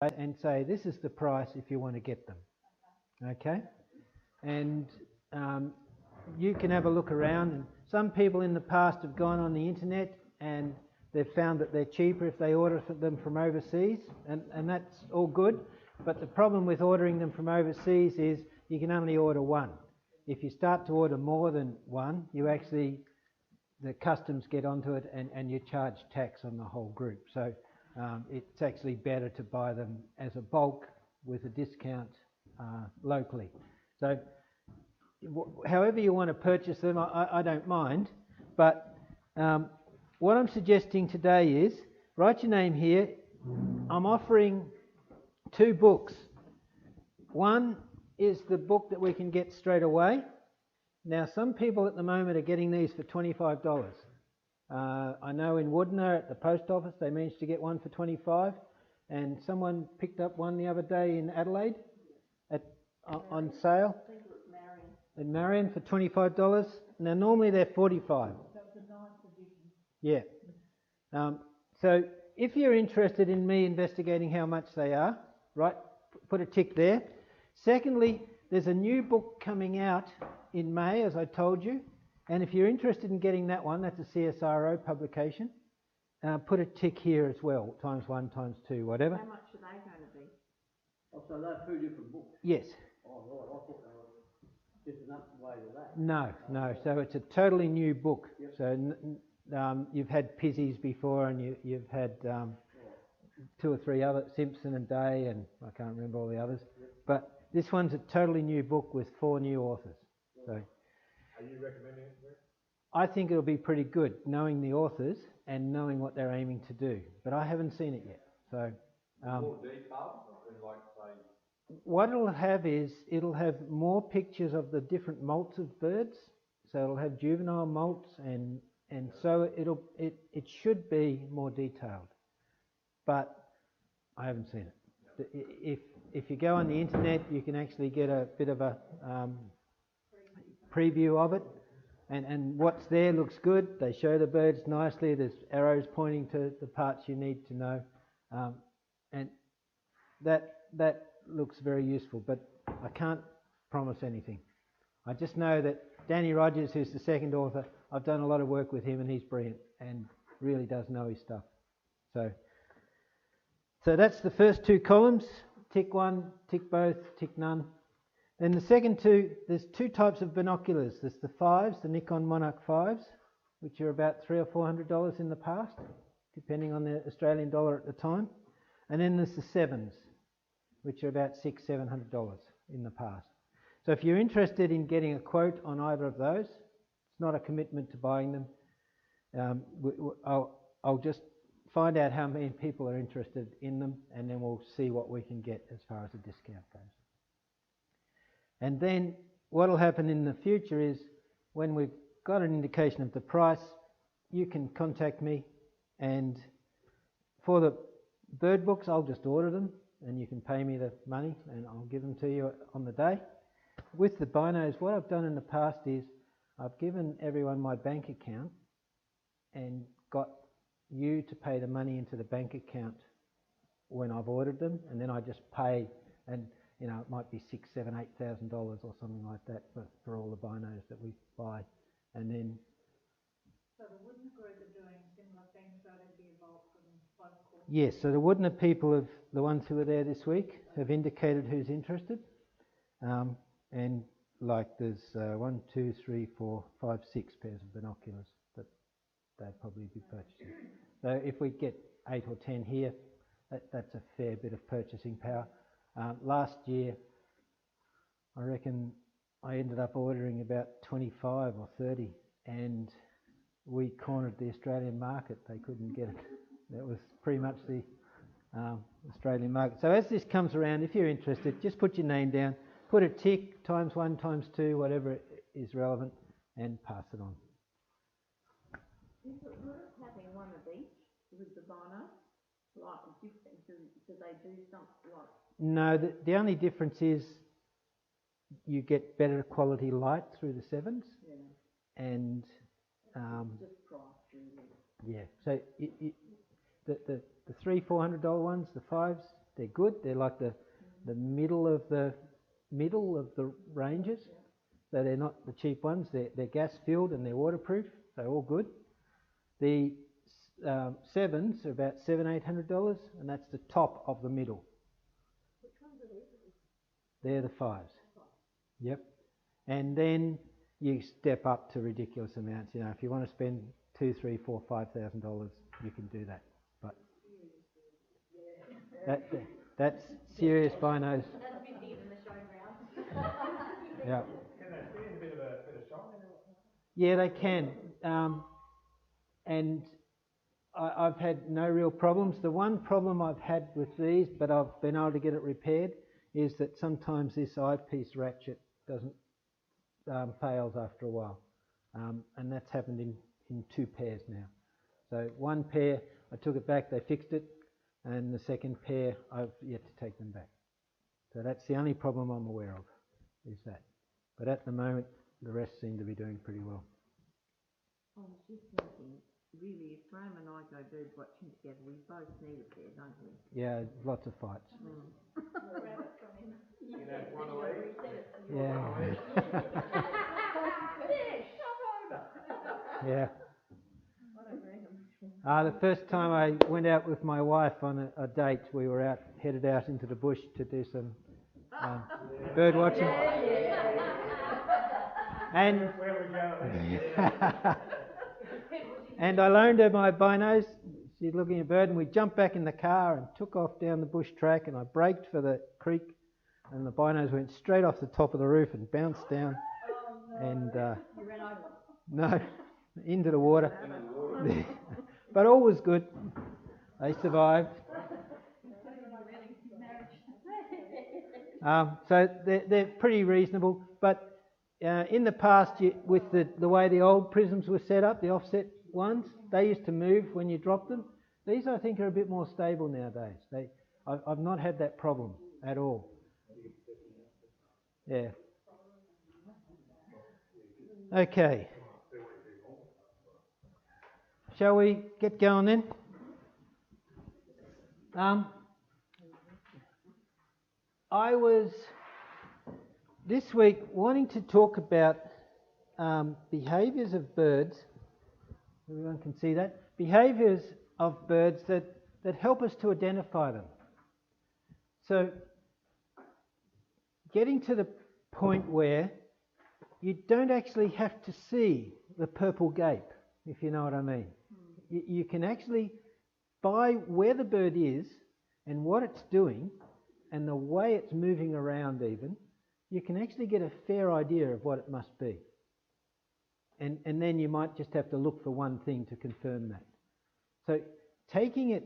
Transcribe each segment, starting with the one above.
and say this is the price if you want to get them. Okay, and you can have a look around, and some people in the past have gone on the internet and they've found that they're cheaper if they order them from overseas, and that's all good. But the problem with ordering them from overseas is you can only order one. If you start to order more than one, the customs get onto it and you charge tax on the whole group. So it's actually better to buy them as a bulk with a discount locally. So however you want to purchase them, I don't mind. But what I'm suggesting today is, write your name here. I'm offering 2 books. One is the book that we can get straight away. Now, some people at the moment are getting these for $25. I know in Woodner at the post office they managed to get one for $25, and someone picked up one the other day in Adelaide on sale. I think it was Marion. In Marion for $25. Now, normally they're $45. That's a nice edition. Yeah. So if you're interested in me investigating how much they are, right, put a tick there. Secondly, there's a new book coming out in May, as I told you, and if you're interested in getting that one, that's a CSIRO publication, put a tick here as well, ×1, ×2, whatever. How much are they going to be? Oh, so they're 2 different books? Yes. Oh, right, I thought they were just an upgrade of that. No, so it's a totally new book. Yep. So you've had Pizzies before, and you've had 2 or 3 other, Simpson and Day, and I can't remember all the others. Yep. But this one's a totally new book with 4 new authors. So, are you recommending it, Greg? I think it'll be pretty good, knowing the authors and knowing what they're aiming to do. But I haven't seen it yet. So, more detailed, like say. What it'll have is it'll have more pictures of the different molts of birds. So it'll have juvenile molts, and so it should be more detailed. But I haven't seen it. If you go on the internet, you can actually get a bit of a preview of it, and what's there looks good. They show the birds nicely. There's arrows pointing to the parts you need to know, and that looks very useful. But I can't promise anything. I just know that Danny Rogers, who's the second author, I've done a lot of work with him, and he's brilliant and really does know his stuff. So that's the first 2 columns. Tick 1, tick both, tick none. Then the second 2, there's 2 types of binoculars. There's the 5s, the Nikon Monarch 5s, which are about $300 or $400 in the past, depending on the Australian dollar at the time. And then there's the 7s, which are about $600, $700 in the past. So if you're interested in getting a quote on either of those, it's not a commitment to buying them. I'll just find out how many people are interested in them, and then we'll see what we can get as far as a discount goes. And then what will happen in the future is, when we've got an indication of the price, you can contact me, and for the bird books I'll just order them and you can pay me the money and I'll give them to you on the day. With the binos, what I've done in the past is I've given everyone my bank account and got you to pay the money into the bank account when I've ordered them, and then I just pay, and it might be $6,000, $7,000, $8,000 or something like that for all the binos that we buy, and then. So the Woodner group are doing similar things, so they'd be involved in one course. Yes, so the Woodner people, the ones who were there this week, have indicated who's interested, and like there's 1, 2, 3, 4, 5, 6 pairs of binoculars that they'd probably be purchasing. So if we get 8 or 10 here, that's a fair bit of purchasing power. Last year, I reckon I ended up ordering about 25 or 30, and we cornered the Australian market. They couldn't get it. That was pretty much the Australian market. So as this comes around, if you're interested, just put your name down, put a tick, ×1, ×2, whatever is relevant, and pass it on. Is it worth having one of each with the bino? Like, do they do something like? No, the only difference is you get better quality light through the 7s, yeah. And just price, really. yeah. So the $300-400 ones, the 5s, they're good. They're like the middle of the ranges. So they're not the cheap ones. They're gas filled and they're waterproof. They're all good. The 7s are about $700-800, and that's the top of the middle. Which ones are these? They're the 5s. Yep. And then you step up to ridiculous amounts. You know, if you want to spend $2,000, $3,000, $4,000, $5,000, you can do that. But that's serious binos. That's busier than the showground. Yeah. Can they stand a bit of shine? Yeah, they can. And I've had no real problems. The one problem I've had with these, but I've been able to get it repaired, is that sometimes this eyepiece ratchet doesn't fails after a while. And that's happened in 2 pairs now. So 1 pair, I took it back, they fixed it, and the second pair, I've yet to take them back. So that's the only problem I'm aware of, is that. But at the moment, the rest seem to be doing pretty well. I was just thinking, really, if Graham and I go bird watching together, we both need it there, don't we? Yeah, lots of fights. You know, one of these. Yeah. Yeah. The first time I went out with my wife on a date, we were headed out into the bush to do some bird watching. And and I loaned her my binos. She's looking at a bird, and we jumped back in the car and took off down the bush track, and I braked for the creek, and the binos went straight off the top of the roof and bounced down. And You ran over. no, into the water. But all was good. They survived. So they're pretty reasonable. But in the past, with the way the old prisms were set up, the offset ones, they used to move when you dropped them. These, I think, are a bit more stable nowadays. I've not had that problem at all. Yeah. Okay. Shall we get going then? I was this week wanting to talk about behaviours of birds. Everyone can see that. Behaviours of birds that help us to identify them. So, getting to the point where you don't actually have to see the purple gape, if you know what I mean. You can actually, by where the bird is and what it's doing and the way it's moving around even, you can actually get a fair idea of what it must be. And then you might just have to look for one thing to confirm that. So taking it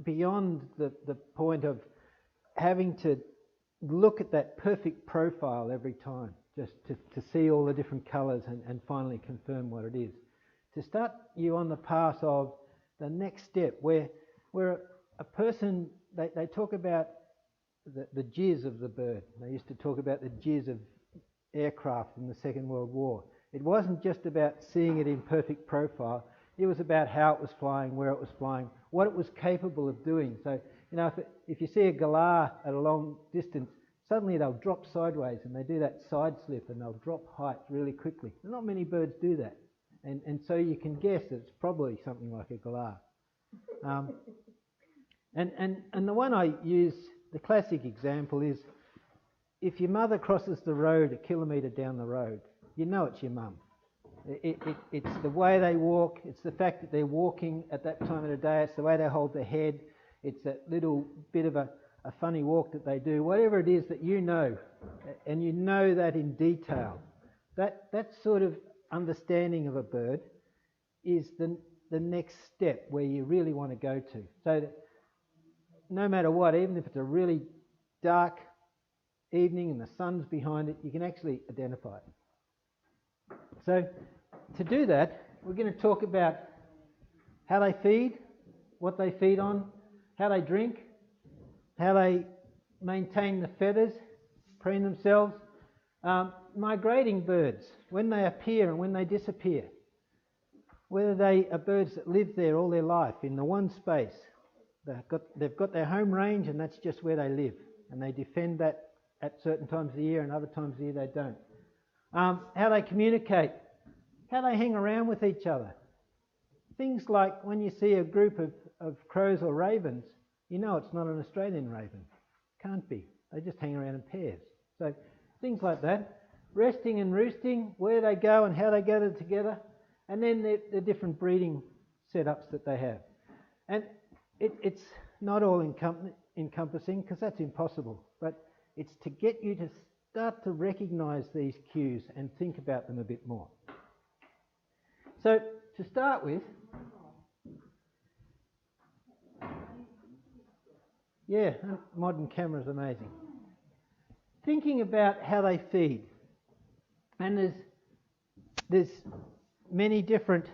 beyond the point of having to look at that perfect profile every time, just to see all the different colours and finally confirm what it is. To start you on the path of the next step, where a person, they talk about the jizz of the bird. They used to talk about the jizz of aircraft in the Second World War. It wasn't just about seeing it in perfect profile. It was about how it was flying, where it was flying, what it was capable of doing. So, you know, if you see a galah at a long distance, suddenly they'll drop sideways and they do that side slip and they'll drop height really quickly. Not many birds do that. And so you can guess that it's probably something like a galah. And the one I use, the classic example is, if your mother crosses the road 1 kilometre down the road, you know it's your mum. It's the way they walk, it's the fact that they're walking at that time of the day, it's the way they hold their head, it's that little bit of a funny walk that they do, whatever it is that you know, and you know that in detail. That sort of understanding of a bird is the next step where you really want to go to. So that no matter what, even if it's a really dark evening and the sun's behind it, you can actually identify it. So to do that, we're going to talk about how they feed, what they feed on, how they drink, how they maintain the feathers, preen themselves. Migrating birds, when they appear and when they disappear, whether they are birds that live there all their life in the one space, they've got their home range, and that's just where they live, and they defend that at certain times of the year, and other times of the year they don't. How they communicate, how they hang around with each other. Things like when you see a group of crows or ravens, you know it's not an Australian raven. Can't be. They just hang around in pairs. So things like that. Resting and roosting, where they go and how they gather together, and then the different breeding setups that they have. And it's not all encompassing, because that's impossible, but it's to get you to start to recognise these cues and think about them a bit more. So to start with, yeah, modern camera's amazing. Thinking about how they feed. And there's many different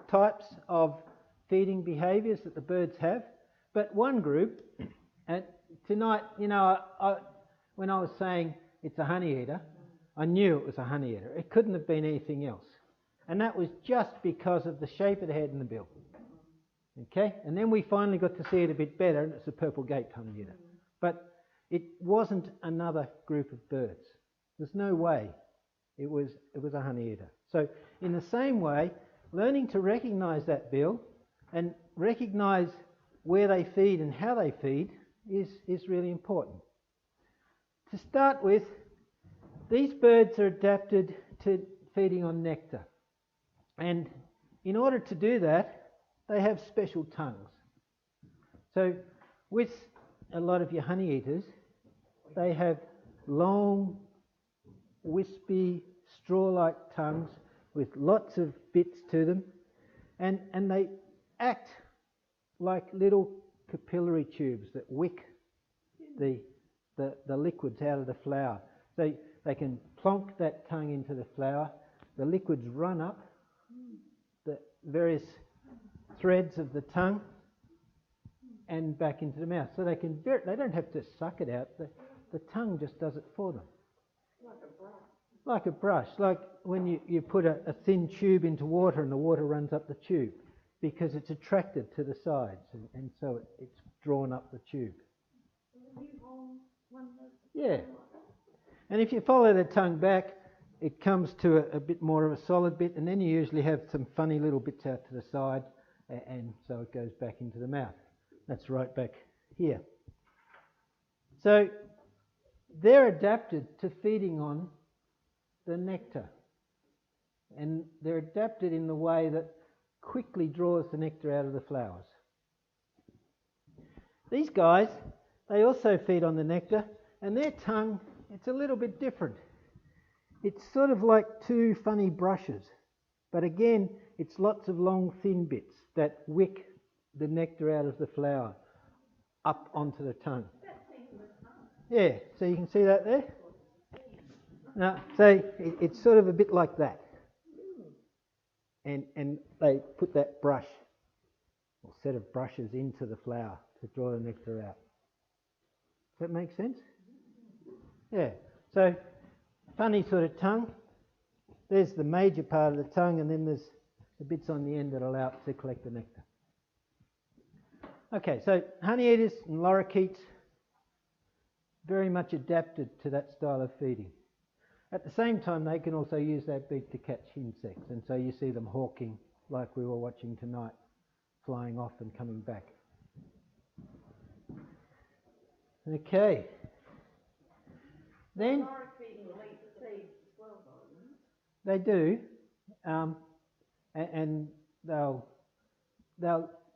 types of feeding behaviours that the birds have. But one group, and tonight, when I was saying it's a honey eater, I knew it was a honey eater. It couldn't have been anything else. And that was just because of the shape of the head and the bill. Okay? And then we finally got to see it a bit better, and it's a purple-gaped honey eater. But it wasn't another group of birds. There's no way it was a honey eater. So in the same way, learning to recognise that bill and recognise where they feed and how they feed is really important. To start with, these birds are adapted to feeding on nectar. And in order to do that, they have special tongues. So with a lot of your honey eaters, they have long, wispy, straw-like tongues with lots of bits to them, and they act like little capillary tubes that wick the liquids out of the flower. So they can plonk that tongue into the flower, the liquids run up the various threads of the tongue and back into the mouth. So they don't have to suck it out, the tongue just does it for them. Like a brush, like when you put a thin tube into water and the water runs up the tube, because it's attracted to the sides, and so it's drawn up the tube. Yeah. And if you follow the tongue back, it comes to a bit more of a solid bit, and then you usually have some funny little bits out to the side, and so it goes back into the mouth. That's right back here. So they're adapted to feeding on the nectar, and they're adapted in the way that quickly draws the nectar out of the flowers. These guys, they also feed on the nectar, and their tongue, it's a little bit different. It's sort of like two funny brushes, but again, it's lots of long thin bits that wick the nectar out of the flower up onto the tongue. Yeah, so you can see that there? Now, so it's sort of a bit like that. And they put that brush, or set of brushes, into the flower to draw the nectar out. Does that make sense? Yeah. So, funny sort of tongue. There's the major part of the tongue, and then there's the bits on the end that allow it to collect the nectar. Okay, so honey eaters and lorikeets, very much adapted to that style of feeding. At the same time, they can also use that beak to catch insects, and so you see them hawking like we were watching tonight, flying off and coming back. Okay. Then they do, and they'll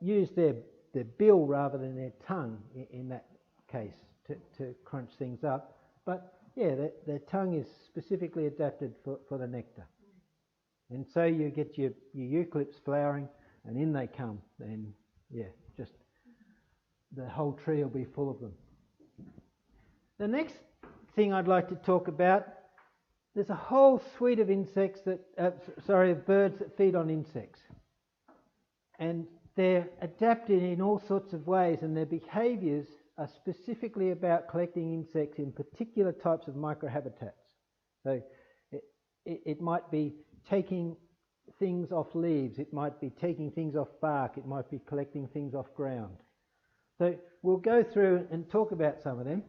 use their bill rather than their tongue in that case to crunch things up. But yeah, their tongue is specifically adapted for the nectar. And so you get your eucalypts flowering, and in they come, and yeah, just the whole tree will be full of them. The next thing I'd like to talk about, there's a whole suite of insects of birds that feed on insects. And they're adapted in all sorts of ways, and their behaviours are specifically about collecting insects in particular types of microhabitats. So it might be taking things off leaves, it might be taking things off bark, it might be collecting things off ground. So we'll go through and talk about some of them.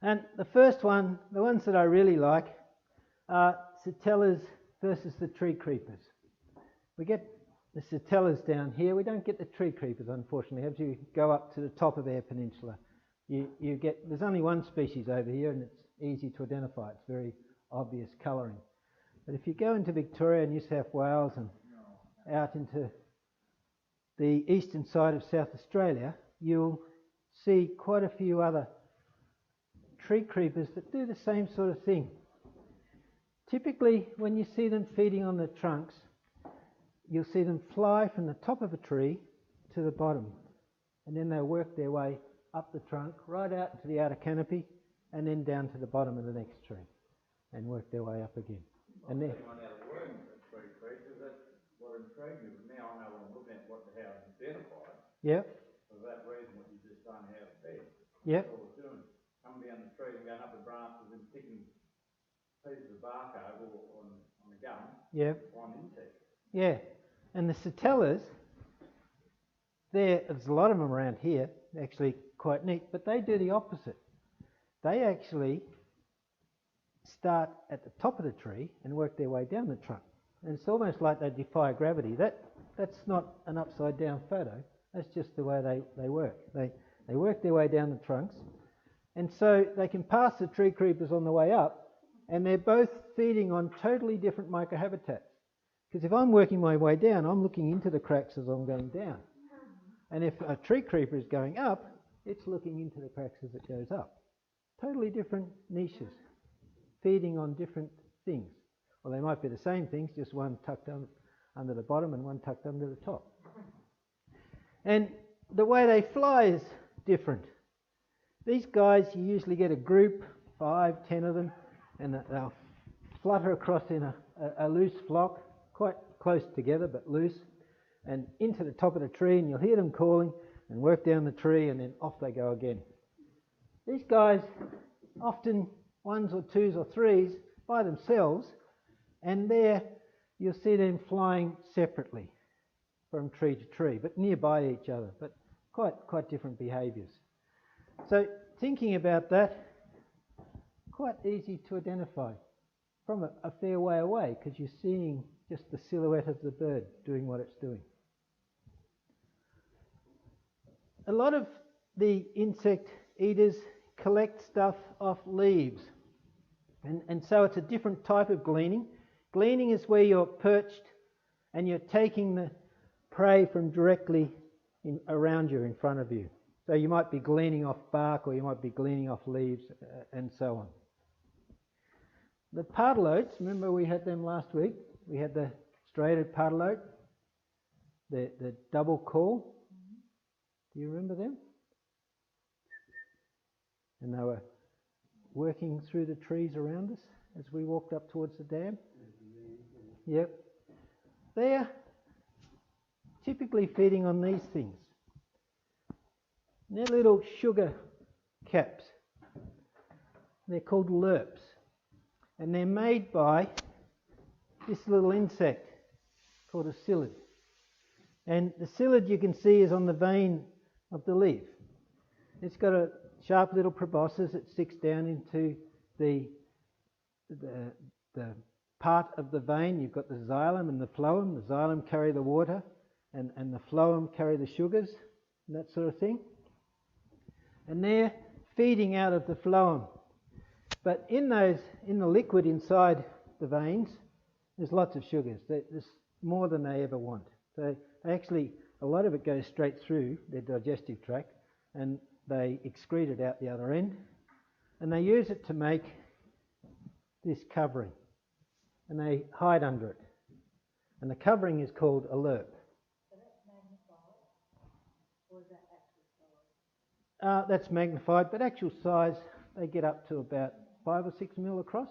And the first one, the ones that I really like, are satellas versus the tree creepers. We get the satellas down here. We don't get the tree creepers, unfortunately. As you go up to the top of Eyre Peninsula, you get, there's only one species over here, and it's easy to identify. It's very obvious colouring. But if you go into Victoria, New South Wales, and out into the eastern side of South Australia, you'll see quite a few other tree creepers that do the same sort of thing. Typically, when you see them feeding on the trunks, you'll see them fly from the top of a tree to the bottom, and then they'll work their way up the trunk, right out to the outer canopy, and then down to the bottom of the next tree, and work their way up again. And then One out of worms and tree creepers, that's what intrigued me, but now I know when I'm looking at what the house is identified. yeah, For that reason, what you just done, how it's fed. yeah, That's all it's doing. Coming down the tree and going up the branches and picking pieces of bark over on the gum. yeah, On insects. yeah. And the satellas, there's a lot of them around here, actually quite neat, but they do the opposite. They actually start at the top of the tree and work their way down the trunk. And it's almost like they defy gravity. That's not an upside down photo, that's just the way they work. They work their way down the trunks, and so they can pass the tree creepers on the way up, and they're both feeding on totally different microhabitats. Because if I'm working my way down, I'm looking into the cracks as I'm going down. And if a tree creeper is going up, it's looking into the cracks as it goes up. Totally different niches, feeding on different things. Well, they might be the same things, just one tucked under the bottom and one tucked under the top. And the way they fly is different. These guys, you usually get a group, 5, 10 of them, and they'll flutter across in a loose flock, quite close together but loose, and into the top of the tree, and you'll hear them calling and work down the tree, and then off they go again. These guys, often ones or twos or threes by themselves, and there you'll see them flying separately from tree to tree, but nearby each other, but quite different behaviours. So thinking about that, quite easy to identify from a fair way away, because you're seeing just the silhouette of the bird doing what it's doing. A lot of the insect eaters collect stuff off leaves, and so it's a different type of gleaning. Gleaning is where you're perched and you're taking the prey from directly around you, in front of you. So you might be gleaning off bark, or you might be gleaning off leaves, and so on. The pardalotes, remember we had them last week? We had the striated pardalote, the double call. Do you remember them? And they were working through the trees around us as we walked up towards the dam. Yep. They're typically feeding on these things. They're little sugar caps. They're called lerps. And they're made by this little insect called a psyllid. And the psyllid, you can see, is on the vein of the leaf. It's got a sharp little proboscis that sticks down into the part of the vein. You've got the xylem and the phloem. The xylem carry the water, and the phloem carry the sugars, and that sort of thing. And they're feeding out of the phloem. But in the liquid inside the veins, there's lots of sugars. There's more than they ever want. So actually, a lot of it goes straight through their digestive tract, and they excrete it out the other end, and they use it to make this covering, and they hide under it. And the covering is called a lerp. So that's magnified, or is that actual size? That's magnified, but actual size, they get up to about 5 or 6 mil across.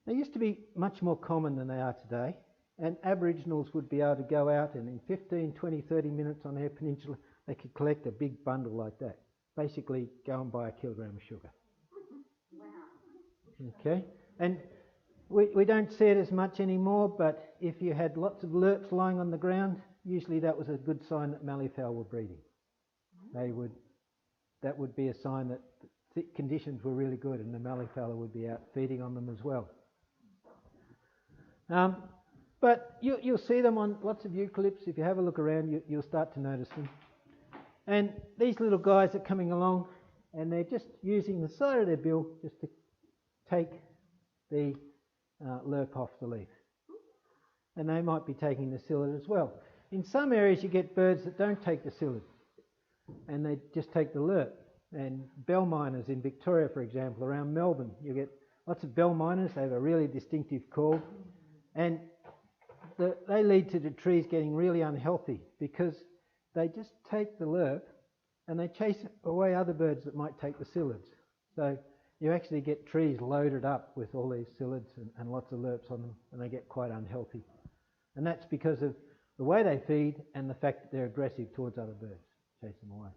They used to be much more common than they are today, and Aboriginals would be able to go out and in 15, 20, 30 minutes on Eyre Peninsula, they could collect a big bundle like that. Basically, go and buy a kilogram of sugar. Wow. Okay, and we don't see it as much anymore, but if you had lots of lerps lying on the ground, usually that was a good sign that malleefowl were breeding. that would be a sign that the conditions were really good and the malleefella would be out feeding on them as well. But you'll see them on lots of eucalypts. If you have a look around, you'll start to notice them. And these little guys are coming along and they're just using the side of their bill just to take the lerp off the leaf. And they might be taking the psyllid as well. In some areas you get birds that don't take the psyllid and they just take the lerp. And bell miners in Victoria, for example, around Melbourne, you get lots of bell miners. They have a really distinctive call. And they lead to the trees getting really unhealthy because they just take the lerp and they chase away other birds that might take the psyllids. So you actually get trees loaded up with all these psyllids and lots of lerps on them, and they get quite unhealthy. And that's because of the way they feed and the fact that they're aggressive towards other birds, chase them away.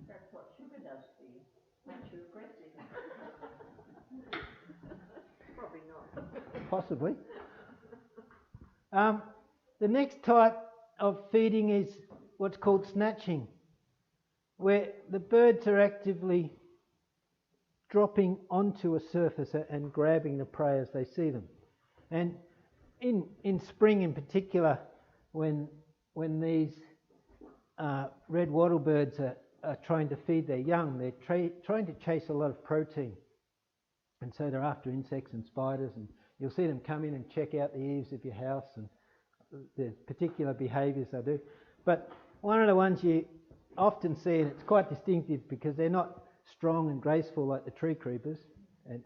That's what sugar does to you. Makes you aggressive. Probably not. Possibly. The next type of feeding is what's called snatching, where the birds are actively dropping onto a surface and grabbing the prey as they see them. And in spring in particular, when these red wattlebirds are trying to feed their young, they're trying to chase a lot of protein. And so they're after insects and spiders, and you'll see them come in and check out the eaves of your house, and there's particular behaviours they do. But one of the ones you often see, and it's quite distinctive because they're not strong and graceful like the tree creepers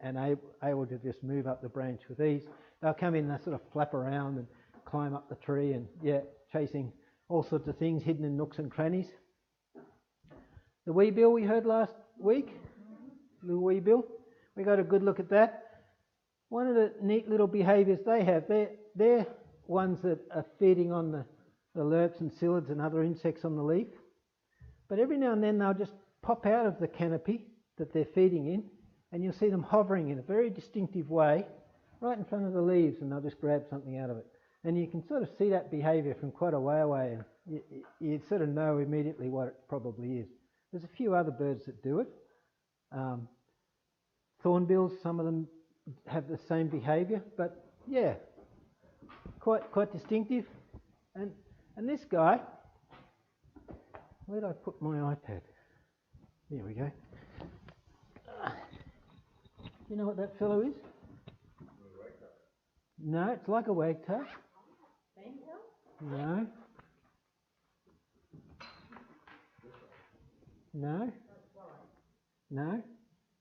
and able to just move up the branch with ease. They'll come in and they'll sort of flap around and climb up the tree and, chasing all sorts of things hidden in nooks and crannies. The weebill we heard last week, little weebill, we got a good look at that. One of the neat little behaviours they have, they're ones that are feeding on the lerps and psyllids and other insects on the leaf. But every now and then they'll just pop out of the canopy that they're feeding in, and you'll see them hovering in a very distinctive way right in front of the leaves, and they'll just grab something out of it. And you can sort of see that behaviour from quite a way away, and you sort of know immediately what it probably is. There's a few other birds that do it. Thornbills, some of them have the same behaviour, but yeah, quite distinctive. And this guy, where did I put my iPad? There we go. You know what that fellow is? No, it's like a wagtail. No. No. No.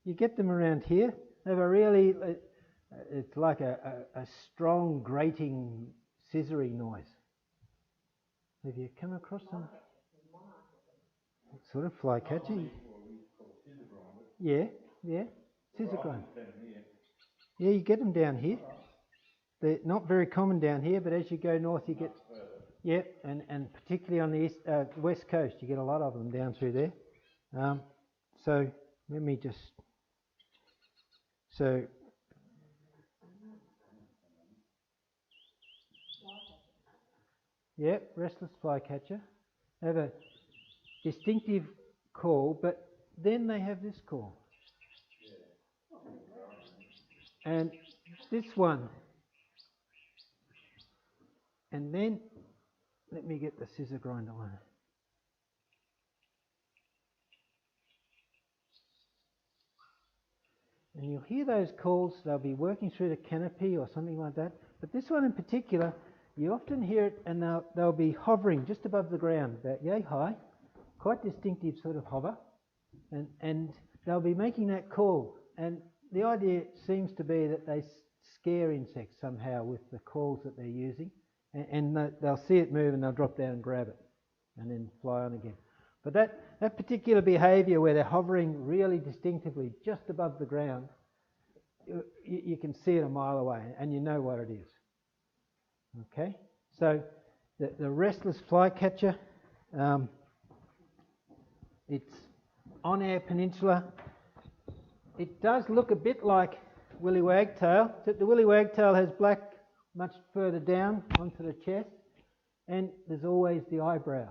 You get them around here. They have a really, it's like a strong grating scissory noise. Have you come across them? Sort of flycatcher. Yeah. Scissor grind. Yeah, you get them down here. They're not very common down here, but as you go north you get... Yeah, and particularly on the west coast you get a lot of them down through there. So let me just... So... Yeah, restless flycatcher. They have a distinctive call, but then they have this call. And this one. And then, let me get the scissor grinder one. And you'll hear those calls, they'll be working through the canopy or something like that. But this one in particular, you often hear it and they'll be hovering just above the ground, about yay high, quite distinctive sort of hover. And they'll be making that call. And the idea seems to be that they scare insects somehow with the calls that they're using. And they'll see it move and they'll drop down and grab it and then fly on again. But that particular behaviour where they're hovering really distinctively just above the ground, you can see it a mile away and you know what it is. Okay, so the restless flycatcher, it's on our peninsula. It does look a bit like willy wagtail, except the willy wagtail has black much further down onto the chest, and there's always the eyebrow.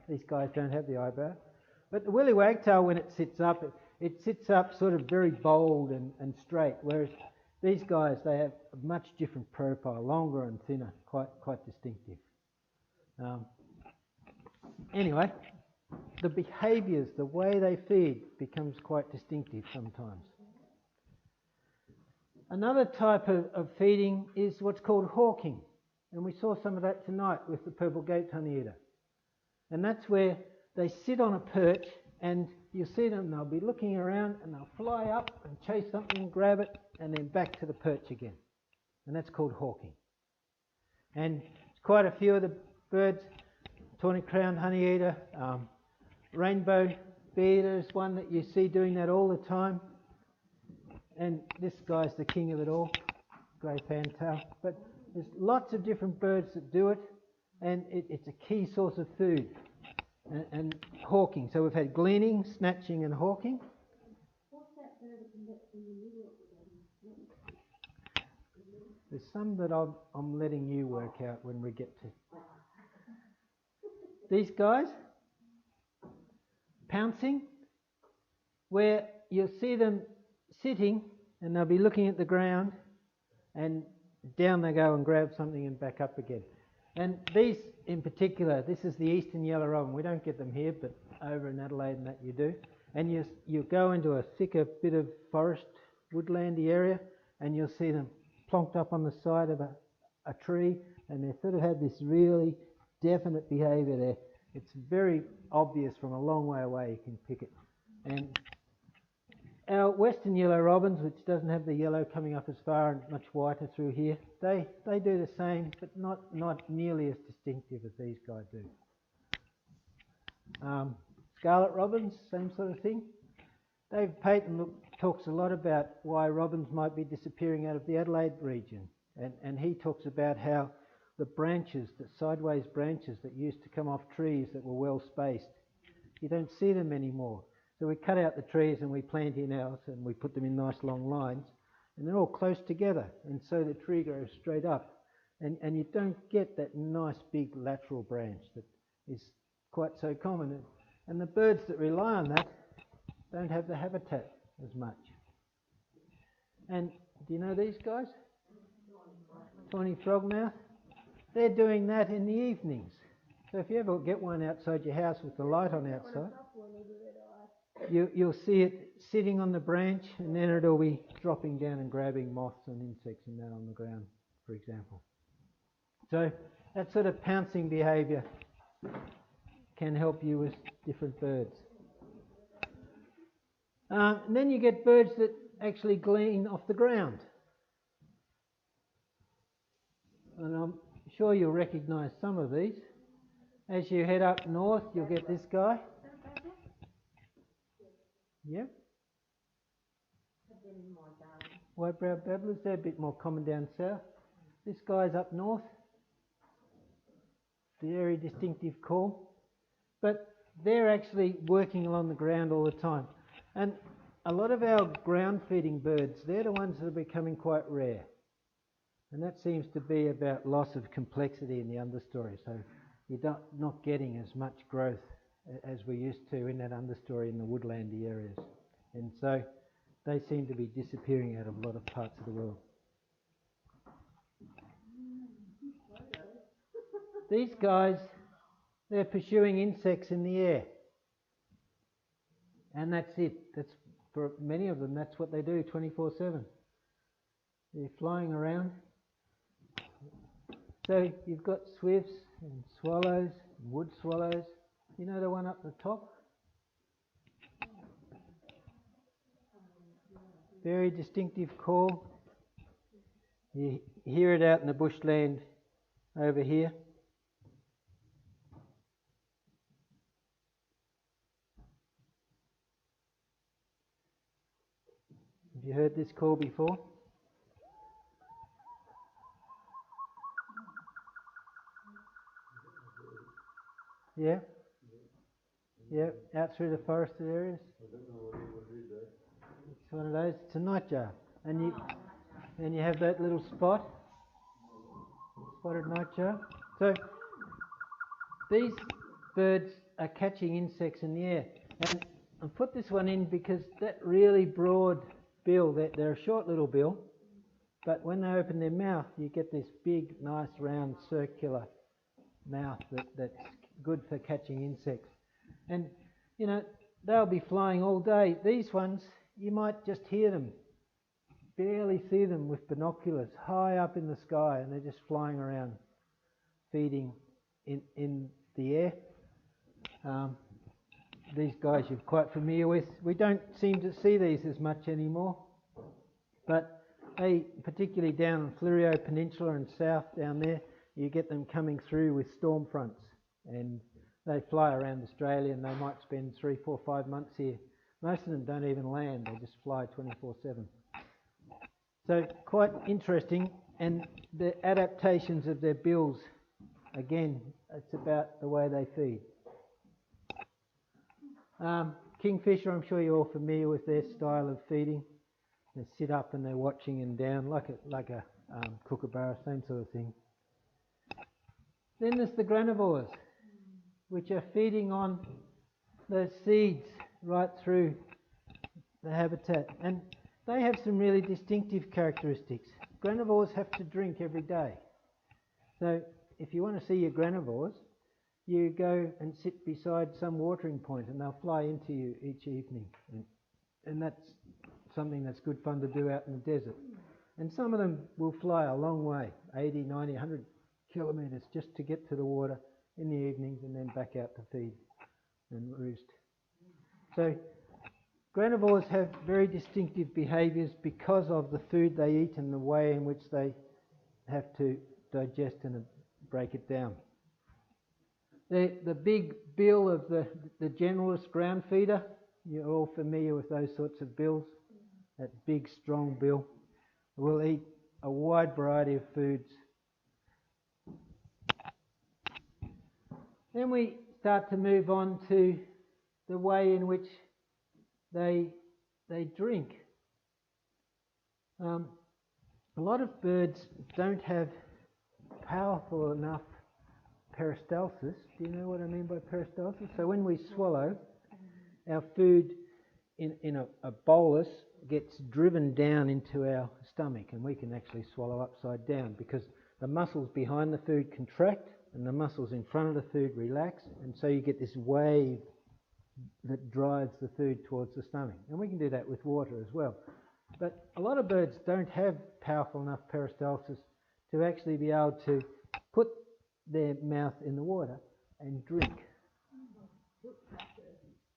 These guys don't have the eyebrow. But the willy wagtail, when it sits up, it sits up sort of very bold and straight, whereas these guys, they have a much different profile, longer and thinner, quite distinctive. Anyway, the behaviours, the way they feed, becomes quite distinctive sometimes. Another type of feeding is what's called hawking, and we saw some of that tonight with the purple-gaped honeyeater. And that's where they sit on a perch, and you'll see them, they'll be looking around and they'll fly up and chase something, grab it, and then back to the perch again. And that's called hawking. And quite a few of the birds, tawny-crowned honeyeater, rainbow beater is one that you see doing that all the time. And this guy's the king of it all, grey fantail. But there's lots of different birds that do it, and it's a key source of food. And hawking. So we've had gleaning, snatching and hawking. What's that bird in the middle of the There's some that I'm letting you work out when we get to. These guys, pouncing, where you'll see them sitting and they'll be looking at the ground and down they go and grab something and back up again. And these in particular, this is the eastern yellow robin. We don't get them here, but over in Adelaide and that you do. And you go into a thicker bit of forest, woodlandy area, and you'll see them plonked up on the side of a tree, and they sort of have this really definite behaviour there. It's very obvious from a long way away, you can pick it. And our western yellow robins, which doesn't have the yellow coming up as far and much whiter through here, they do the same, but not nearly as distinctive as these guys do. Scarlet robins, same sort of thing. Dave Payton talks a lot about why robins might be disappearing out of the Adelaide region, and he talks about how the branches, the sideways branches that used to come off trees that were well spaced, you don't see them anymore. So we cut out the trees and we plant in ours and we put them in nice long lines, and they're all close together, and so the tree grows straight up, and you don't get that nice big lateral branch that is quite so common. And the birds that rely on that don't have the habitat as much. And do you know these guys? Tawny frogmouth. They're doing that in the evenings. So if you ever get one outside your house with the light on outside, you'll see it sitting on the branch, and then it'll be dropping down and grabbing moths and insects and that on the ground, for example. So that sort of pouncing behaviour can help you with different birds. And then you get birds that actually glean off the ground. And I'm sure you'll recognise some of these. As you head up north, you'll get this guy. Yep. White-browed babblers, they're a bit more common down south. This guy's up north. Very distinctive call. But they're actually working along the ground all the time. And a lot of our ground-feeding birds, they're the ones that are becoming quite rare. And that seems to be about loss of complexity in the understory. So you're not getting as much growth as we used to in that understory in the woodlandy areas. And so they seem to be disappearing out of a lot of parts of the world. These guys, they're pursuing insects in the air. And that's it. That's, for many of them, that's what they do 24/7. They're flying around. So you've got swifts and swallows, and wood swallows. You know the one up the top? Very distinctive call. You hear it out in the bushland over here. Have you heard this call before? Yeah? Yeah, out through the forested areas. It's one of those. It's a nightjar. And you have that little spot. Spotted nightjar. So these birds are catching insects in the air. And I put this one in because that really broad bill, they're a short little bill, but when they open their mouth, you get this big, nice, round, circular mouth that's good for catching insects. And, you know, they'll be flying all day. These ones, you might just hear them, barely see them with binoculars, high up in the sky, and they're just flying around, feeding in the air. These guys you're quite familiar with. We don't seem to see these as much anymore, but they, particularly down on Fleurieu Peninsula and south down there, you get them coming through with storm fronts, and they fly around Australia, and they might spend 3, 4, 5 months here. Most of them don't even land, they just fly 24/7. So quite interesting, and the adaptations of their bills, again, it's about the way they feed. Kingfisher, I'm sure you're all familiar with their style of feeding. They sit up and they're watching and down like a kookaburra, same sort of thing. Then there's the granivores, which are feeding on the seeds right through the habitat, and they have some really distinctive characteristics. Granivores have to drink every day. So if you want to see your granivores, you go and sit beside some watering point and they'll fly into you each evening. And that's something that's good fun to do out in the desert. And some of them will fly a long way, 80, 90, 100 kilometres just to get to the water in the evenings and then back out to feed and roost. So granivores have very distinctive behaviours because of the food they eat and the way in which they have to digest and break it down. The big bill of the generalist ground feeder, you're all familiar with those sorts of bills. That big strong bill will eat a wide variety of foods. Then we start to move on to the way in which they drink. A lot of birds don't have powerful enough peristalsis. Do you know what I mean by peristalsis? So when we swallow, our food in a bolus gets driven down into our stomach, and we can actually swallow upside down because the muscles behind the food contract and the muscles in front of the food relax, and so you get this wave that drives the food towards the stomach. And we can do that with water as well. But a lot of birds don't have powerful enough peristalsis to actually be able to put their mouth in the water and drink.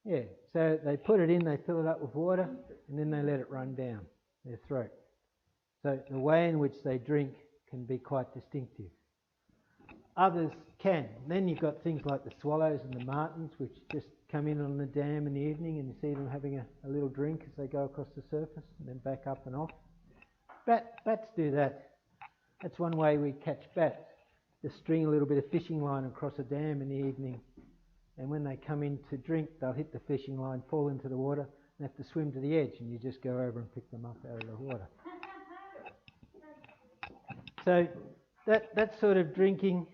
Yeah, so they put it in, they fill it up with water, and then they let it run down their throat. So the way in which they drink can be quite distinctive. Others can. Then you've got things like the swallows and the martins, which just come in on the dam in the evening, and you see them having a little drink as they go across the surface and then back up and off. Bats do that. That's one way we catch bats. Just string a little bit of fishing line across a dam in the evening, and when they come in to drink, they'll hit the fishing line, fall into the water, and have to swim to the edge, and you just go over and pick them up out of the water. So that sort of drinking,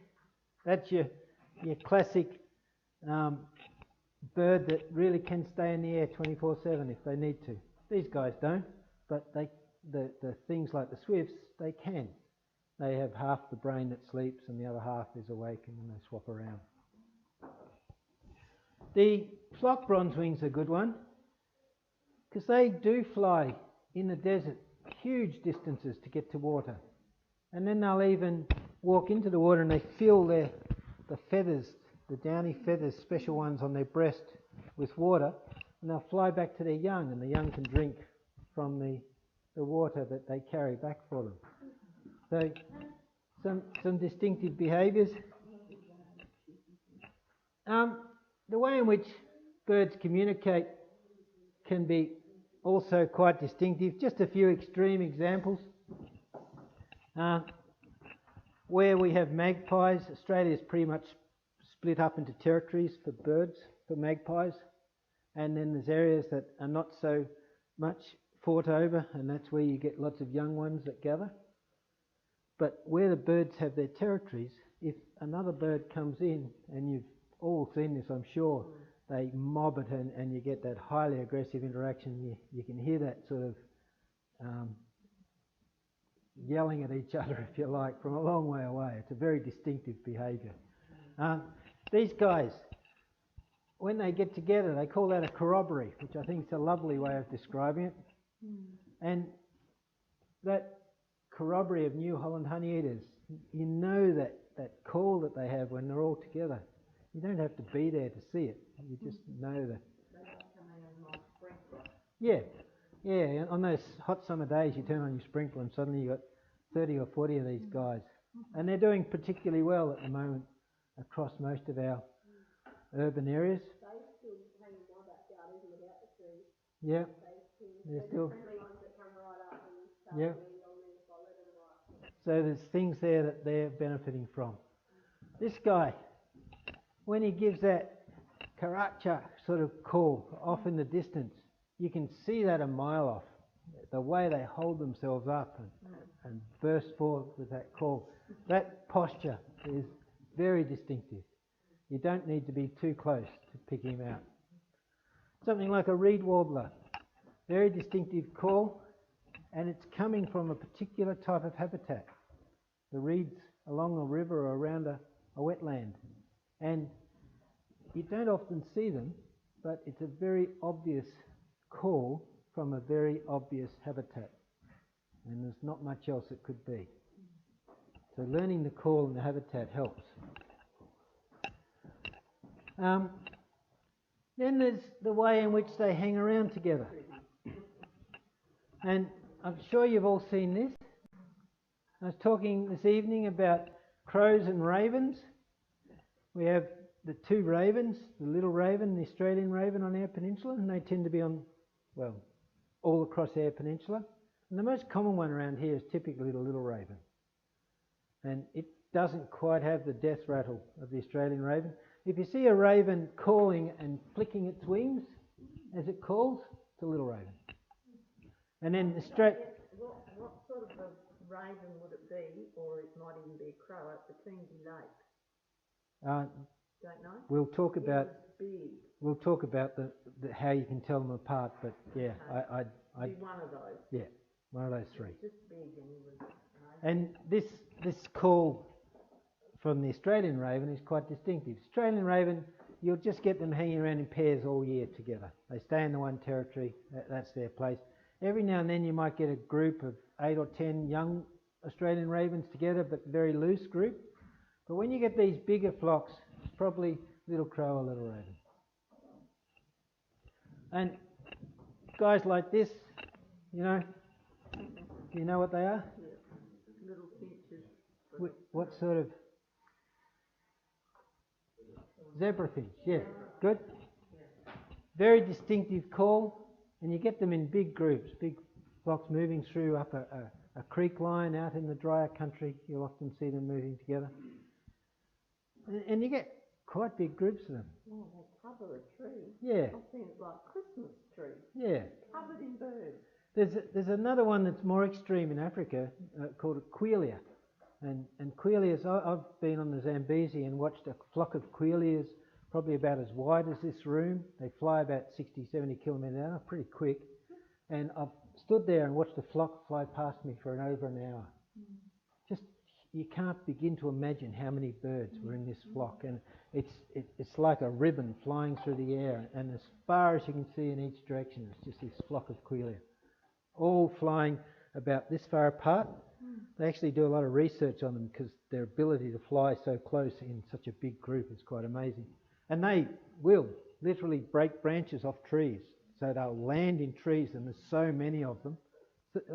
that's your classic bird that really can stay in the air 24/7 if they need to. These guys don't, but the things like the swifts, they can. They have half the brain that sleeps and the other half is awake, and then they swap around. The flock bronzewings are a good one because they do fly in the desert huge distances to get to water, and then they'll even walk into the water and they fill the feathers, the downy feathers, special ones on their breast, with water, and they'll fly back to their young, and the young can drink from the water that they carry back for them. So some distinctive behaviours. The way in which birds communicate can be also quite distinctive. Just a few extreme examples. Where we have magpies, Australia is pretty much split up into territories for birds, for magpies, and then there's areas that are not so much fought over, and that's where you get lots of young ones that gather. But where the birds have their territories, if another bird comes in and you've all seen this, I'm sure. They mob it and you get that highly aggressive interaction. You can hear that sort of yelling at each other, if you like, from a long way away. It's a very distinctive behaviour. These guys, when they get together, they call that a corroboree, which I think is a lovely way of describing it. And that corroboree of New Holland honeyeaters, you know that call that they have when they're all together. You don't have to be there to see it. You just know that. Yeah. On those hot summer days, you turn on your sprinkler and suddenly you've got 30 or 40 of these guys. And they're doing particularly well at the moment across most of our urban areas. Yeah. They're still. Yeah. So there's things there that they're benefiting from. This guy, when he gives that karacha sort of call off in the distance, you can see that a mile off. The way they hold themselves up and burst forth with that call. That posture is very distinctive. You don't need to be too close to pick him out. Something like a reed warbler. Very distinctive call, and it's coming from a particular type of habitat. The reeds along a river or around a wetland. And you don't often see them, but it's a very obvious call from a very obvious habitat. And there's not much else it could be. So learning the call and the habitat helps. Then there's the way in which they hang around together. And I'm sure you've all seen this. I was talking this evening about crows and ravens. We have the two ravens, the little raven, the Australian raven on our peninsula, and they tend to be on, well, all across our peninsula. And the most common one around here is typically the little raven. And it doesn't quite have the death rattle of the Australian raven. If you see a raven calling and flicking its wings as it calls, it's a little raven. And then the straight... What sort of a raven would it be, or it might even be a crow at the Queensy Lake? Don't know. We'll talk about the how you can tell them apart, but yeah, okay. I'd be one of those. Yeah, one of those three. Just big and you would. And this call from the Australian raven is quite distinctive. Australian raven, you'll just get them hanging around in pairs all year together. They stay in the one territory. That's their place. Every now and then you might get a group of 8 or 10 young Australian ravens together, but very loose group. But when you get these bigger flocks, it's probably little crow or little raven. And guys like this, you know what they are? Yeah. Little finches. What sort of? Zebra finch, yes, good. Very distinctive call, and you get them in big groups, big flocks moving through up a creek line out in the drier country. You'll often see them moving together. And you get quite big groups of them. Oh, they cover a tree. Yeah. I've seen it like Christmas tree. Yeah. Covered in birds. There's another one that's more extreme in Africa called a quail. And quailias, I've been on the Zambezi and watched a flock of quailias probably about as wide as this room. They fly about 60, 70 kilometres an hour, pretty quick. And I've stood there and watched the flock fly past me for over an hour. Just, you can't begin to imagine how many birds were in this flock. And it's like a ribbon flying through the air. And as far as you can see in each direction, it's just this flock of quailia, all flying about this far apart. They actually do a lot of research on them because their ability to fly so close in such a big group is quite amazing. And they will literally break branches off trees. So they'll land in trees, and there's so many of them,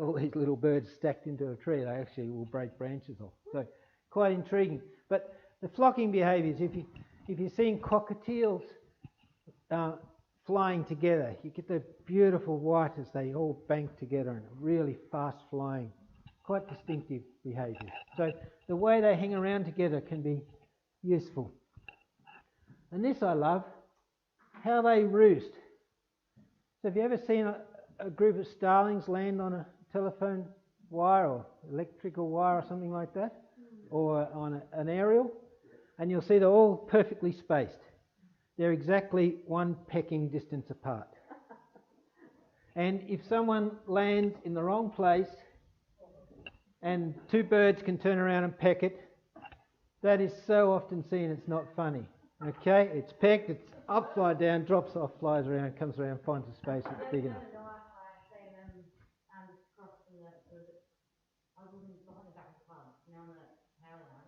all these little birds stacked into a tree, they actually will break branches off. So quite intriguing. But the flocking behaviours, if you're seeing cockatiels flying together, you get the beautiful white as they all bank together and really fast flying. Quite distinctive behaviour. So the way they hang around together can be useful. And this I love, how they roost. So have you ever seen a group of starlings land on a telephone wire or electrical wire or something like that? Or on an aerial? And you'll see they're all perfectly spaced. they're exactly one pecking distance apart. And if someone lands in the wrong place and two birds can turn around and peck it, that is so often seen it's not funny. Okay, it's pecked, it's upside down, drops off, flies around, comes around, finds a space that's big enough.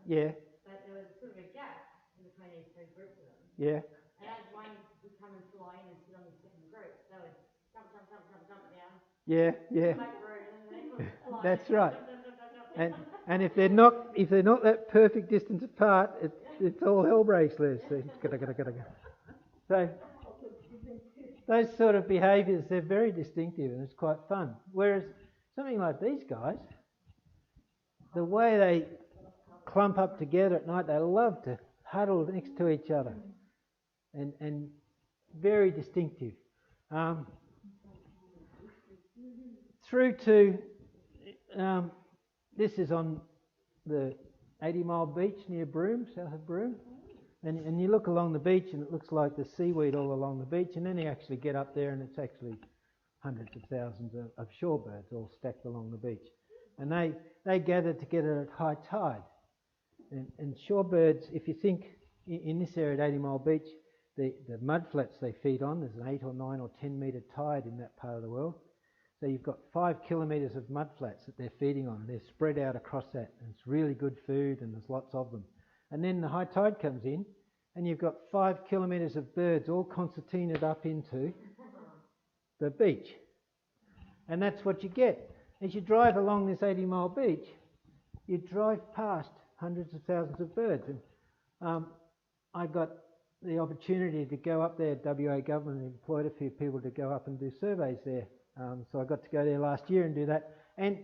Yeah. But there was sort of a gap in between these two groups of them. Yeah. And as one would come and fly in and sit on the second group, they would jump down. Yeah, yeah. Make room, and then they would fly. That's right. And if they're not that perfect distance apart, it's all hell breaks loose. So those sort of behaviours, they're very distinctive and it's quite fun. Whereas something like these guys, the way they clump up together at night, they love to huddle next to each other, and very distinctive. Through to this is on the 80 Mile Beach near Broome, south of Broome, and you look along the beach and it looks like there's seaweed all along the beach, and then you actually get up there and it's actually hundreds of thousands of shorebirds all stacked along the beach, and they gather together at high tide. And shorebirds, if you think in this area at 80 Mile Beach, the mudflats they feed on, there's an 8 or 9 or 10 metre tide in that part of the world. So you've got 5 kilometres of mudflats that they're feeding on. They're spread out across that, and it's really good food, and there's lots of them. And then the high tide comes in, and you've got 5 kilometres of birds all concertinaed up into the beach. And that's what you get. As you drive along this 80 Mile Beach, you drive past hundreds of thousands of birds. And I got the opportunity to go up there. WA government employed a few people to go up and do surveys there. So I got to go there last year and do that. And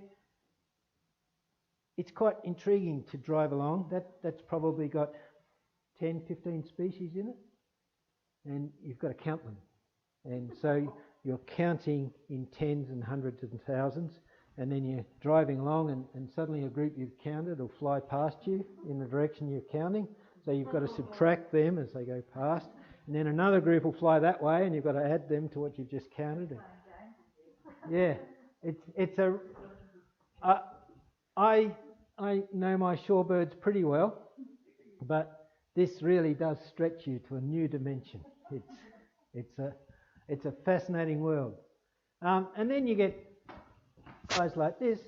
it's quite intriguing to drive along. That's probably got 10, 15 species in it. And you've got to count them. And so you're counting in tens and hundreds and thousands. And then you're driving along and suddenly a group you've counted will fly past you in the direction you're counting. So you've got to subtract them as they go past. And then another group will fly that way and you've got to add them to what you've just counted. Yeah, I know my shorebirds pretty well, but this really does stretch you to a new dimension. It's a fascinating world. And then you get guys like this,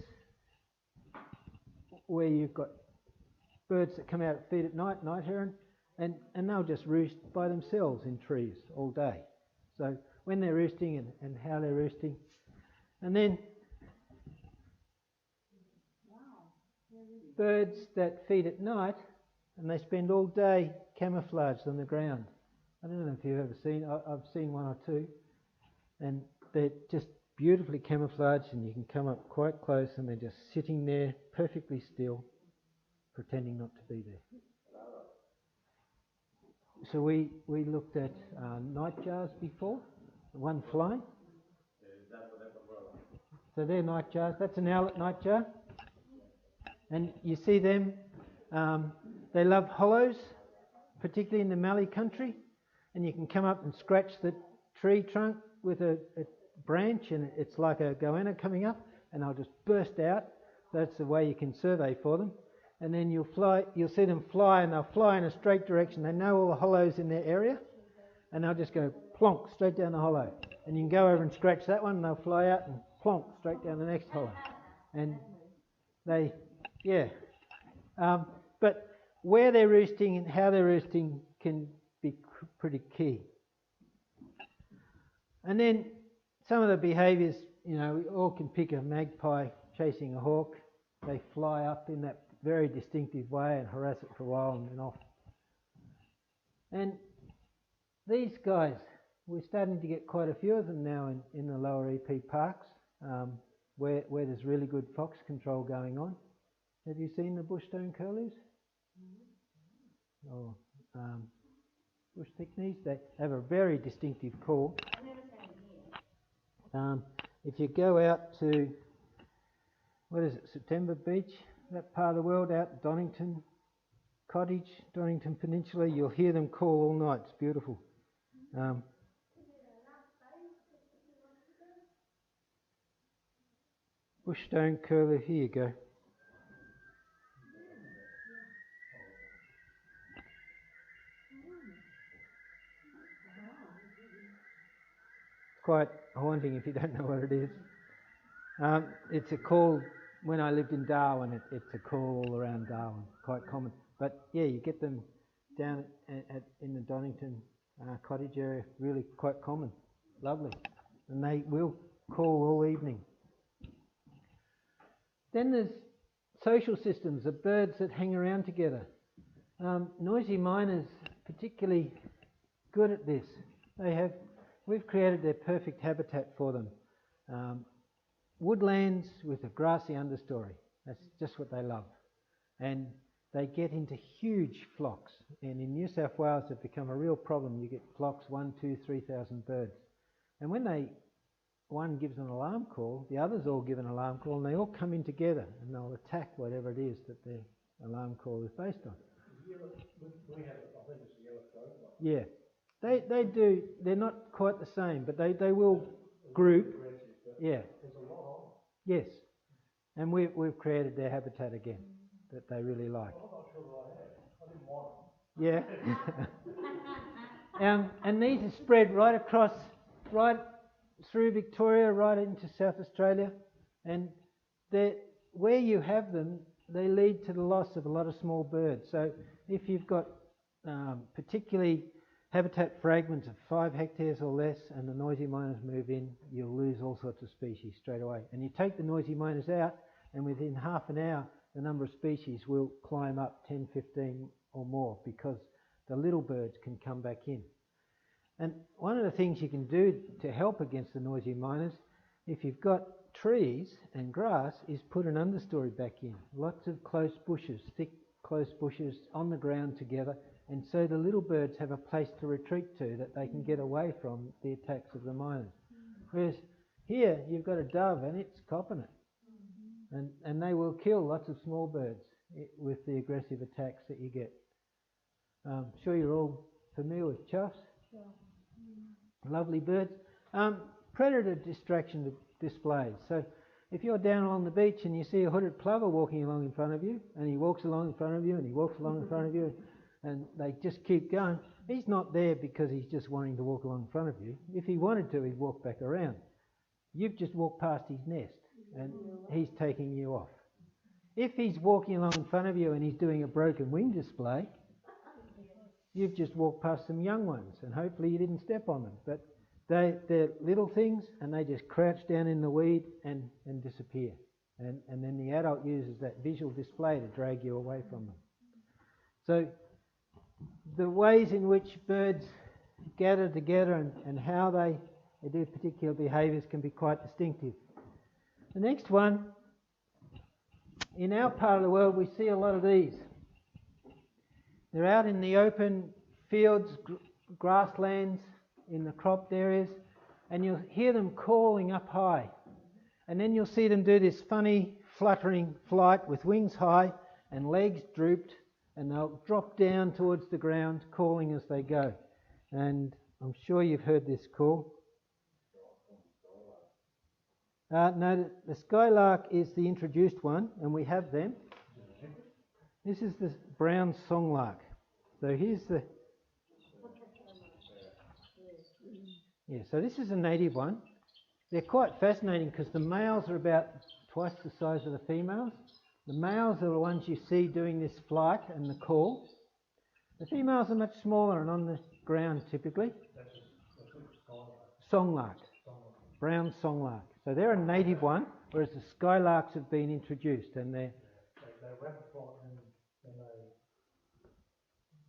where you've got birds that come out at feed at night, night heron, and they'll just roost by themselves in trees all day. So when they're roosting and how they're roosting. And then birds that feed at night, and they spend all day camouflaged on the ground. I don't know if you've ever seen, I've seen one or two, and they're just beautifully camouflaged, and you can come up quite close and they're just sitting there perfectly still, pretending not to be there. So we looked at nightjars before, the one flying. So they're nightjars. That's an owlet nightjar. And you see them, they love hollows, particularly in the Mallee country. And you can come up and scratch the tree trunk with a branch, and it's like a goanna coming up, and they'll just burst out. That's the way you can survey for them. And then you'll see them fly, and they'll fly in a straight direction. They know all the hollows in their area, and they'll just go plonk straight down the hollow. And you can go over and scratch that one, and they'll fly out and plonk straight down the next hollow. And they, yeah. But where they're roosting and how they're roosting can be pretty key. And then some of the behaviours, we all can pick a magpie chasing a hawk. They fly up in that very distinctive way and harass it for a while and then off. And these guys, we're starting to get quite a few of them now in the lower EP parks, where there's really good fox control going on. Have you seen the bushstone curlews? Or bush thickneys? They have a very distinctive call. If you go out to, September Beach, that part of the world, out Donington Cottage, Donington Peninsula, you'll hear them call all night. It's beautiful. Bush stone curlew, here you go. Quite haunting if you don't know what it is. It's a call, when I lived in Darwin, it's a call all around Darwin, quite common. But yeah, you get them down in the Donington cottage area, really quite common, lovely. And they will call all evening. Then there's social systems, the birds that hang around together. Noisy miners particularly good at this. We've created their perfect habitat for them. Woodlands with a grassy understory. That's just what they love. And they get into huge flocks. And in New South Wales, it's become a real problem. You get flocks, 1,000, 2,000, 3,000 birds. And when one gives an alarm call, the others all give an alarm call, and they all come in together and they'll attack whatever it is that their alarm call is based on. We have, I think it's a yellow throat. Yeah. They do, they're not quite the same, but they will group. Yeah. There's a lot of them. Yes. And we've created their habitat again that they really like. I'm not sure that I have. I didn't want them. Yeah. And these are spread right across, right through Victoria, right into South Australia. And where you have them, they lead to the loss of a lot of small birds. So if you've got particularly habitat fragments of 5 hectares or less and the noisy miners move in, you'll lose all sorts of species straight away. And you take the noisy miners out and within half an hour the number of species will climb up 10, 15 or more because the little birds can come back in. And one of the things you can do to help against the noisy miners, if you've got trees and grass, is put an understory back in. Lots of close bushes, thick close bushes on the ground together, and so the little birds have a place to retreat to that they can get away from the attacks of the miners. Whereas here you've got a dove and it's copping it. And they will kill lots of small birds with the aggressive attacks that you get. I'm sure you're all familiar with choughs. Sure. Lovely birds. Predator distraction displays. So if you're down along the beach and you see a hooded plover walking along in front of you, and he walks along in front of you, and he walks along in front of you, and they just keep going, he's not there because he's just wanting to walk along in front of you. If he wanted to, he'd walk back around. You've just walked past his nest, and he's taking you off. If he's walking along in front of you and he's doing a broken wing display, you've just walked past some young ones, and hopefully you didn't step on them. But they're little things, and they just crouch down in the weed and disappear. And then the adult uses that visual display to drag you away from them. So the ways in which birds gather together and how they do particular behaviours can be quite distinctive. The next one, in our part of the world we see a lot of these. They're out in the open fields, grasslands, in the cropped areas, and you'll hear them calling up high. And then you'll see them do this funny fluttering flight with wings high and legs drooped, and they'll drop down towards the ground calling as they go. And I'm sure you've heard this call. No, the skylark is the introduced one, and we have them. This is the brown songlark. So here's the... Yeah, so this is a native one. They're quite fascinating because the males are about twice the size of the females. The males are the ones you see doing this flight and the call. The females are much smaller and on the ground typically. Songlark. Brown songlark. So they're a native one, whereas the skylarks have been introduced, and they're rapid flight and then they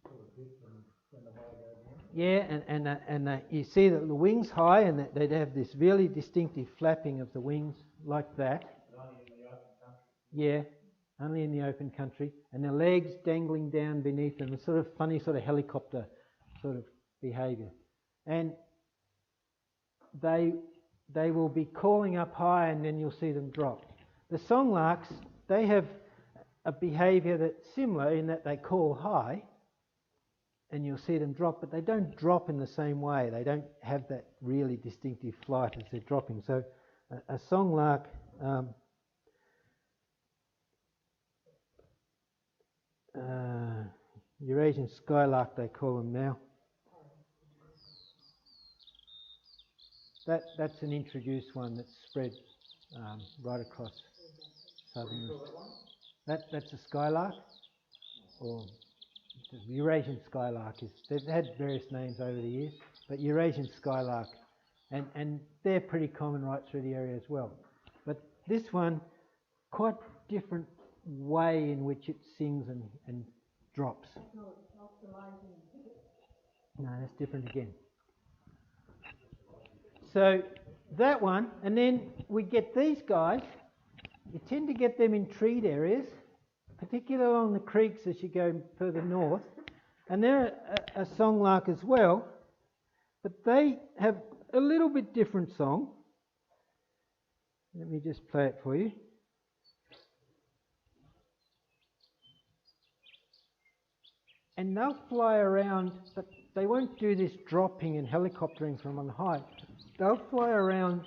sort of dip and then the way goes on. yeah, and you see that the wings high, and they have this really distinctive flapping of the wings like that. Only in the open country. Yeah, only in the open country, and the legs dangling down beneath them, a sort of funny sort of helicopter sort of behaviour. And they will be calling up high, and then you'll see them drop. The songlarks, they have a behaviour that's similar in that they call high, and you'll see them drop, but they don't drop in the same way. They don't have that really distinctive flight as they're dropping. So a songlark, Eurasian skylark they call them now. That's an introduced one that's spread right across southern. That's a skylark, or the Eurasian skylark. They've had various names over the years, but Eurasian skylark, and they're pretty common right through the area as well. But this one, quite different way in which it sings and drops. No, that's different again. So that one, and then we get these guys. You tend to get them in treed areas, particularly along the creeks as you go further north. And they're a songlark as well, but they have a little bit different song. Let me just play it for you. And they'll fly around, but they won't do this dropping and helicoptering from on high. They'll fly around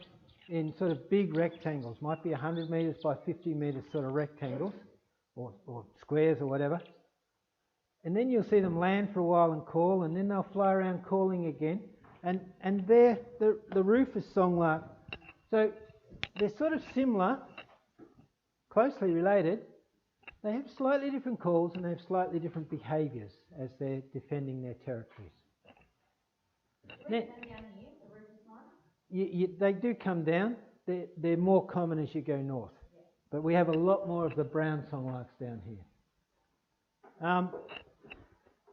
in sort of big rectangles, might be 100 metres by 50 metres sort of rectangles, or squares or whatever. And then you'll see them land for a while and call, and then they'll fly around calling again. And they're the rufous songlark. So they're sort of similar, closely related. They have slightly different calls and they have slightly different behaviours as they're defending their territories. Now, they do come down. They're more common as you go north. But we have a lot more of the brown songlarks down here.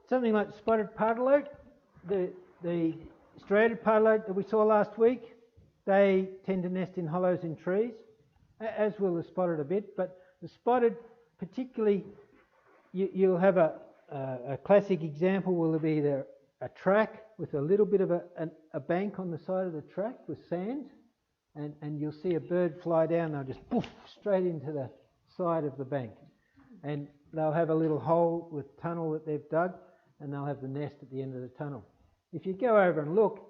Something like the spotted pardalote, the striated pardalote that we saw last week, they tend to nest in hollows in trees, as will the spotted a bit. But the spotted, particularly, you'll have a classic example will be a track with a little bit of a bank on the side of the track with sand, and you'll see a bird fly down. They'll just poof straight into the side of the bank, and they'll have a little hole with tunnel that they've dug, and they'll have the nest at the end of the tunnel. If you go over and look,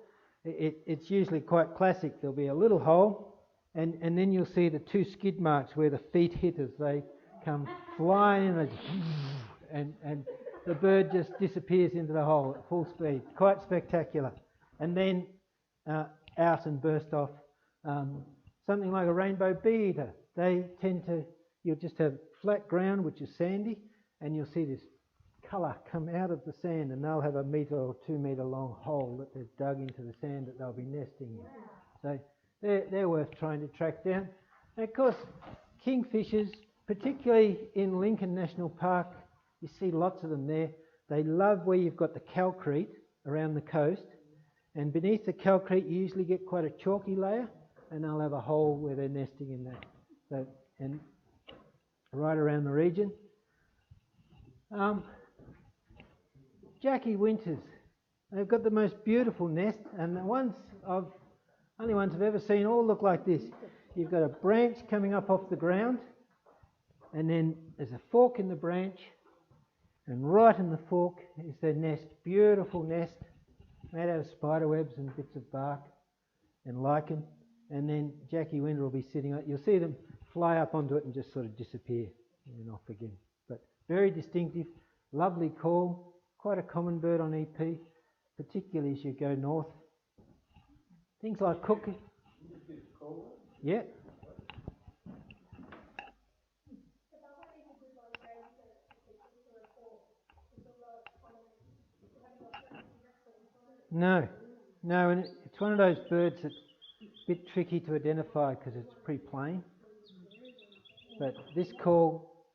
it's usually quite classic. There'll be a little hole, and then you'll see the two skid marks where the feet hit as they come flying in, and the bird just disappears into the hole at full speed. Quite spectacular. And then out and burst off. Something like a rainbow bee-eater. They tend to, you'll just have flat ground which is sandy, and you'll see this colour come out of the sand, and they'll have a metre or 2 metre long hole that they've dug into the sand that they'll be nesting in. So they're worth trying to track down. And of course, kingfishers, particularly in Lincoln National Park, you see lots of them there. They love where you've got the calcrete around the coast, and beneath the calcrete you usually get quite a chalky layer, and they'll have a hole where they're nesting in that. So, and right around the region. Jackie Winters, they've got the most beautiful nest, and the only ones I've ever seen all look like this. You've got a branch coming up off the ground, and then there's a fork in the branch, and right in the fork is their nest. Beautiful nest, made out of spider webs and bits of bark and lichen. And then Jackie Winter will be sitting on it. You'll see them fly up onto it and just sort of disappear and then off again. But very distinctive, lovely call, quite a common bird on EP, particularly as you go north. Things like cooking. Yeah. No, and it's one of those birds that's a bit tricky to identify because it's pretty plain. But this call,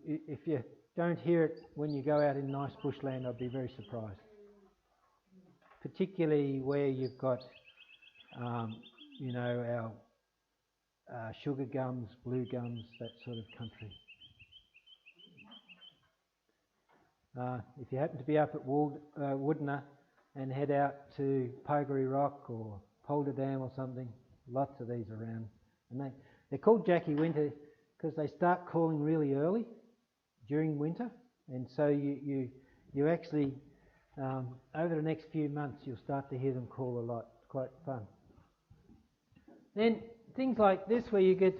if you don't hear it when you go out in nice bushland, I'd be very surprised. Particularly where you've got, our sugar gums, blue gums, that sort of country. If you happen to be up at Woodner and head out to Pogaree Rock or Polder Dam or something, lots of these around. And they're called Jackie Winter because they start calling really early during winter, and so you actually over the next few months you'll start to hear them call a lot. It's quite fun. Then things like this where you get,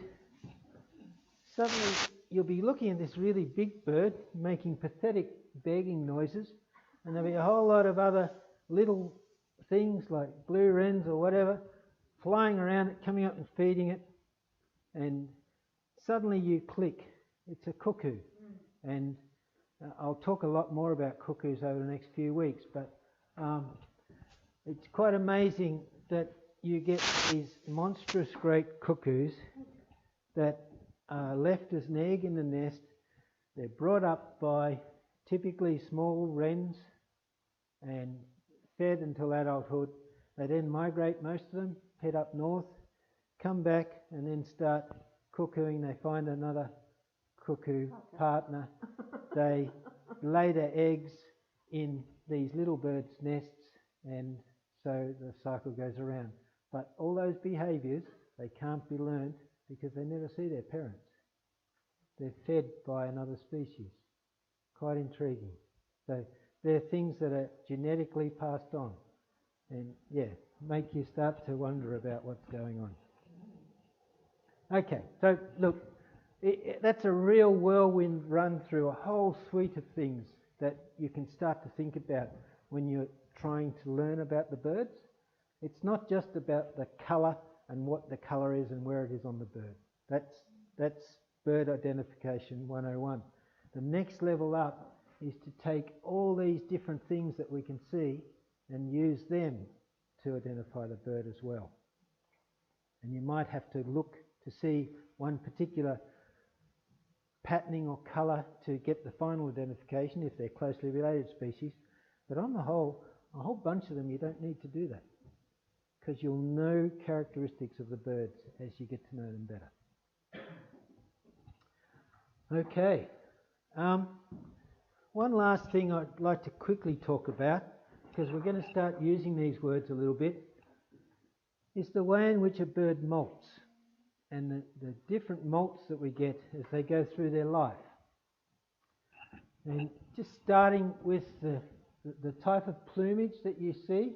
suddenly you'll be looking at this really big bird making pathetic begging noises, and there'll be a whole lot of other little things like blue wrens or whatever flying around it, coming up and feeding it, and suddenly you click, it's a cuckoo. And I'll talk a lot more about cuckoos over the next few weeks, but it's quite amazing that you get these monstrous great cuckoos that are left as an egg in the nest. They're brought up by typically small wrens and fed until adulthood. They then migrate, most of them, head up north, come back and then start cuckooing. They find another cuckoo partner. They lay their eggs in these little birds' nests, and so the cycle goes around. But all those behaviours, they can't be learnt because they never see their parents. They're fed by another species. Quite intriguing. So they're things that are genetically passed on. And yeah, make you start to wonder about what's going on. Okay, so look, that's a real whirlwind run through a whole suite of things that you can start to think about when you're trying to learn about the birds. It's not just about the colour and what the colour is and where it is on the bird. That's bird identification 101. The next level up is to take all these different things that we can see and use them to identify the bird as well. And you might have to look to see one particular patterning or colour to get the final identification if they're closely related species. But on the whole, a whole bunch of them you don't need to do that, because you'll know characteristics of the birds as you get to know them better. Okay. One last thing I'd like to quickly talk about, because we're going to start using these words a little bit, is the way in which a bird molts and the different molts that we get as they go through their life. And just starting with the type of plumage that you see.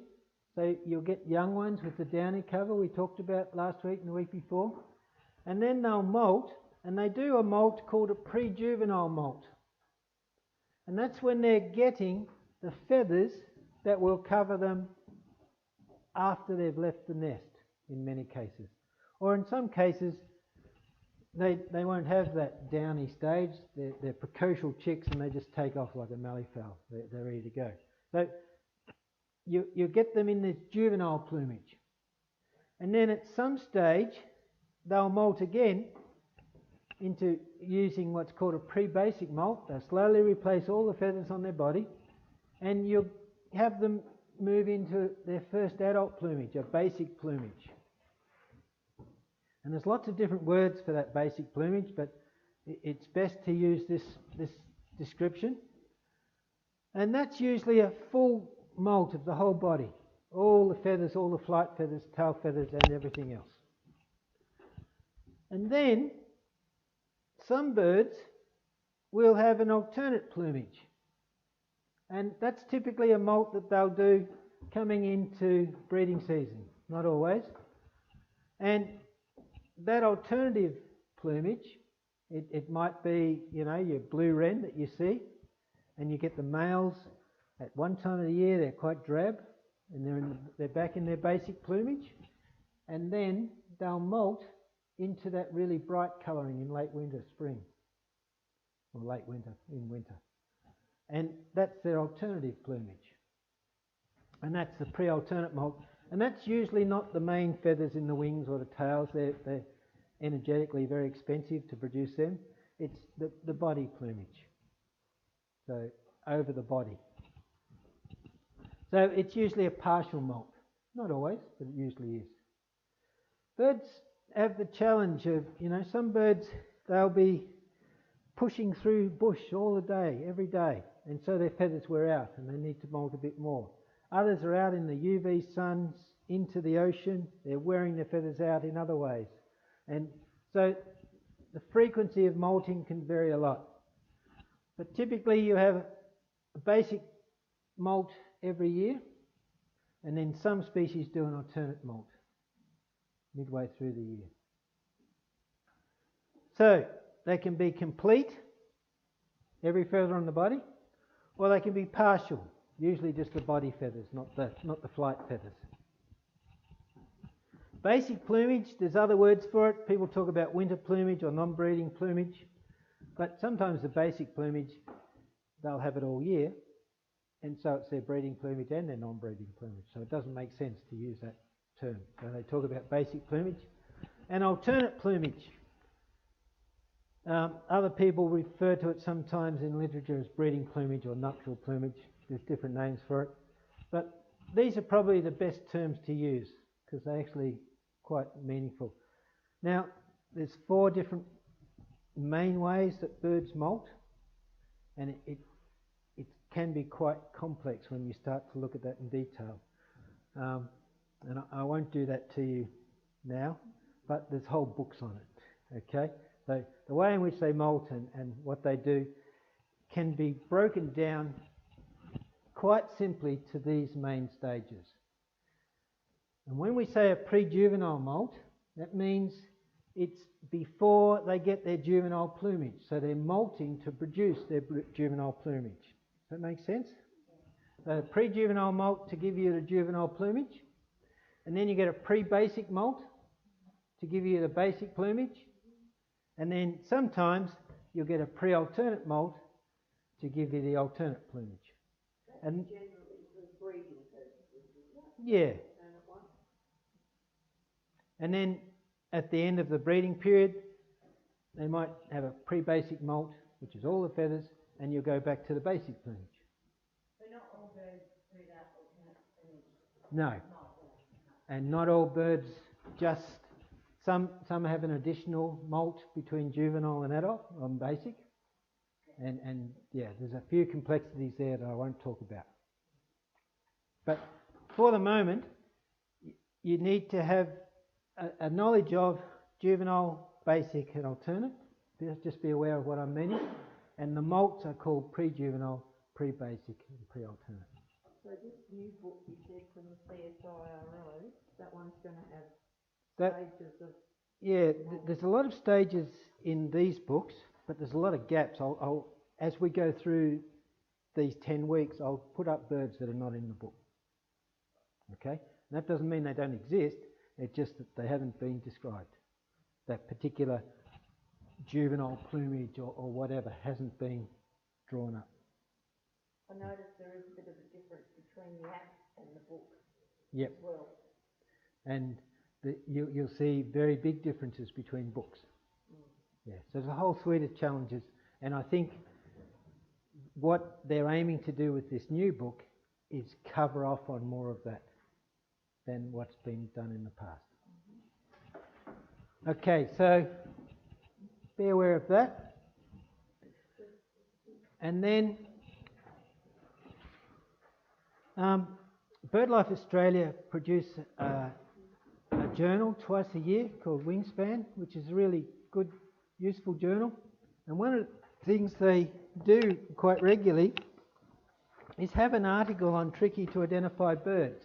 So you'll get young ones with the downy cover we talked about last week and the week before. And then they'll molt, and they do a molt called a pre-juvenile molt. And that's when they're getting the feathers that will cover them after they've left the nest, in many cases. Or in some cases, they won't have that downy stage. They're precocial chicks and they just take off like a malleefowl. They're ready to go. So you get them in this juvenile plumage. And then at some stage, they'll molt again into using what's called a pre-basic molt. They'll slowly replace all the feathers on their body, and you'll have them move into their first adult plumage, a basic plumage. And there's lots of different words for that basic plumage, but it's best to use this description. And that's usually a full molt of the whole body. All the feathers, all the flight feathers, tail feathers and everything else. And then some birds will have an alternate plumage. And that's typically a molt that they'll do coming into breeding season. Not always. And that alternative plumage, it might be, your blue wren that you see, and you get the males at one time of the year, they're quite drab, and they're back in their basic plumage, and then they'll molt into that really bright colouring in late winter, spring, or late winter, in winter. And that's their alternative plumage. And that's the pre-alternate molt. And that's usually not the main feathers in the wings or the tails. They're energetically very expensive to produce them. It's the body plumage. So over the body. So it's usually a partial molt. Not always, but it usually is. Birds have the challenge of, some birds, they'll be pushing through bush all the day, every day. And so their feathers wear out and they need to molt a bit more. Others are out in the UV suns, into the ocean. They're wearing their feathers out in other ways. And so the frequency of molting can vary a lot. But typically you have a basic molt every year, and then some species do an alternate molt midway through the year. So they can be complete, every feather on the body, or they can be partial, usually just the body feathers, not the flight feathers. Basic plumage, there's other words for it. People talk about winter plumage or non-breeding plumage, but sometimes the basic plumage, they'll have it all year, and so it's their breeding plumage and their non-breeding plumage, so it doesn't make sense to use that term. So they talk about basic plumage and alternate plumage. Other people refer to it sometimes in literature as breeding plumage or nuptial plumage. There's different names for it, but these are probably the best terms to use because they're actually quite meaningful. Now, there's 4 different main ways that birds molt, and it can be quite complex when you start to look at that in detail. And I won't do that to you now, but there's whole books on it, okay? So the way in which they molt and what they do can be broken down quite simply to these main stages. And when we say a pre-juvenile molt, that means it's before they get their juvenile plumage. So they're molting to produce their juvenile plumage. Does that make sense? So pre-juvenile molt to give you the juvenile plumage, and then you get a pre-basic molt to give you the basic plumage, and then sometimes you'll get a pre-alternate molt to give you the alternate plumage. And generally for breeding purposes, yeah. And then at the end of the breeding period, they might have a pre-basic molt, which is all the feathers, and you'll go back to the basic plumage. So not all birds breed out alternate plumage? No. And not all birds, just some have an additional molt between juvenile and adult on basic. And yeah, there's a few complexities there that I won't talk about. But for the moment, you need to have a knowledge of juvenile, basic and alternate. Just be aware of what I'm meaning. And the molts are called pre-juvenile, pre-basic and pre-alternate. So this new book you said from the CSIRO, that one's going to have stages of... Yeah, there's a lot of stages in these books, but there's a lot of gaps. I'll as we go through these 10 weeks, I'll put up birds that are not in the book. Okay? And that doesn't mean they don't exist, it's just that they haven't been described. That particular juvenile plumage or whatever hasn't been drawn up. I noticed there is a bit of a difference between the app and the book Yep. as well. And you'll see very big differences between books. Yeah, so there's a whole suite of challenges, and I think what they're aiming to do with this new book is cover off on more of that than what's been done in the past. Okay, so be aware of that. And then BirdLife Australia produce a journal twice a year called Wingspan, which is a really good, useful journal. And one of the things they do quite regularly is have an article on tricky to identify birds.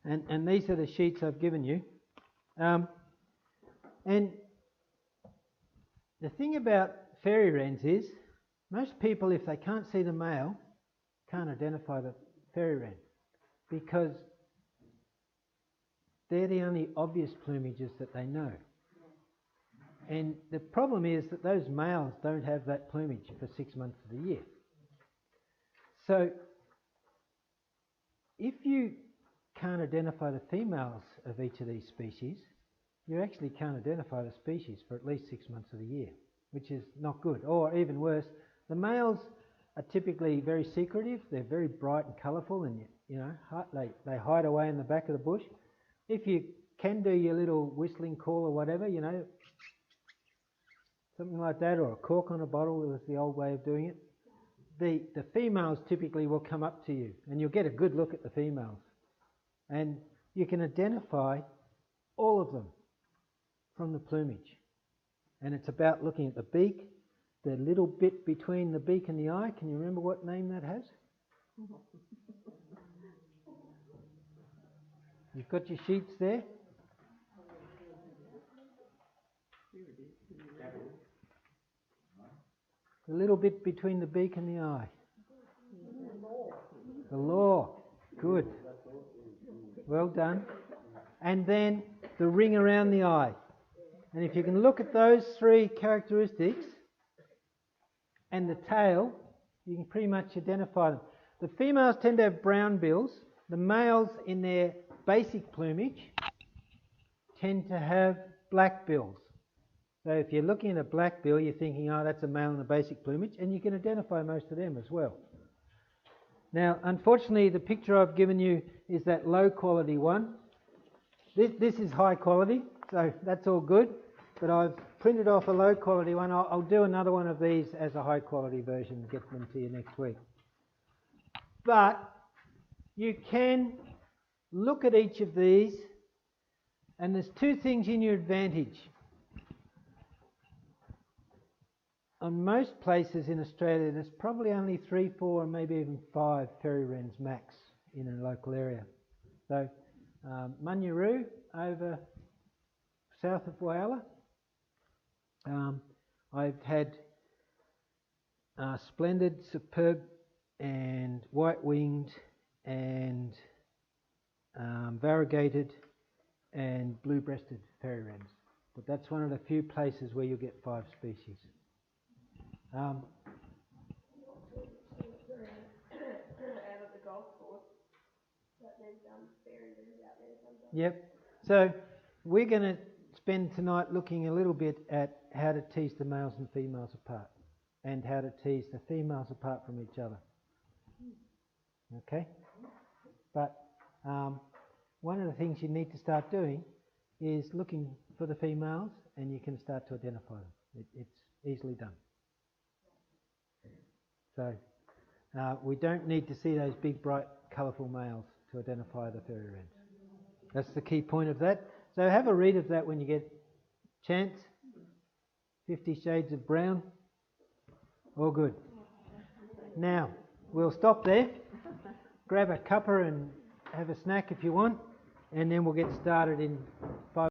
And these are the sheets I've given you. And the thing about fairy wrens is, most people, if they can't see the male, can't identify the fairy wren, because they're the only obvious plumages that they know. And the problem is that those males don't have that plumage for 6 months of the year. So if you can't identify the females of each of these species, you actually can't identify the species for at least 6 months of the year, which is not good. Or even worse, the males are typically very secretive. They're very bright and colourful, and they hide away in the back of the bush. If you can do your little whistling call or whatever, something like that, or a cork on a bottle was the old way of doing it, the females typically will come up to you, and you'll get a good look at the females. And you can identify all of them from the plumage. And it's about looking at the beak, the little bit between the beak and the eye. Can you remember what name that has? You've got your sheets there? A little bit between the beak and the eye. The law. Good. Well done. And then the ring around the eye. And if you can look at those three characteristics and the tail, you can pretty much identify them. The females tend to have brown bills. The males in their basic plumage tend to have black bills. So if you're looking at a black bill, you're thinking, oh, that's a male in the basic plumage, and you can identify most of them as well. Now, unfortunately, the picture I've given you is that low quality one. This is high quality, so that's all good, but I've printed off a low quality one. I'll do another one of these as a high quality version and get them to you next week. But you can look at each of these, and there's two things in your advantage. On most places in Australia, there's probably only 3, 4, and maybe even 5 fairy wrens max in a local area. So, Munyaroo over south of Whyalla. I've had splendid, superb, and white-winged, and variegated, and blue-breasted fairy wrens. But that's one of the few places where you'll get 5 species. Out of the golf course, that they've done fairy wrens out there sometimes. Yep. So we're going to spend tonight looking a little bit at how to tease the males and females apart, and how to tease the females apart from each other. Okay? But one of the things you need to start doing is looking for the females, and you can start to identify them. It's easily done. So we don't need to see those big, bright, colourful males to identify the fairy wrens. That's the key point of that. So have a read of that when you get a chance. 50 Shades of Brown. All good. Now, we'll stop there. Grab a cuppa and have a snack if you want, and then we'll get started in 5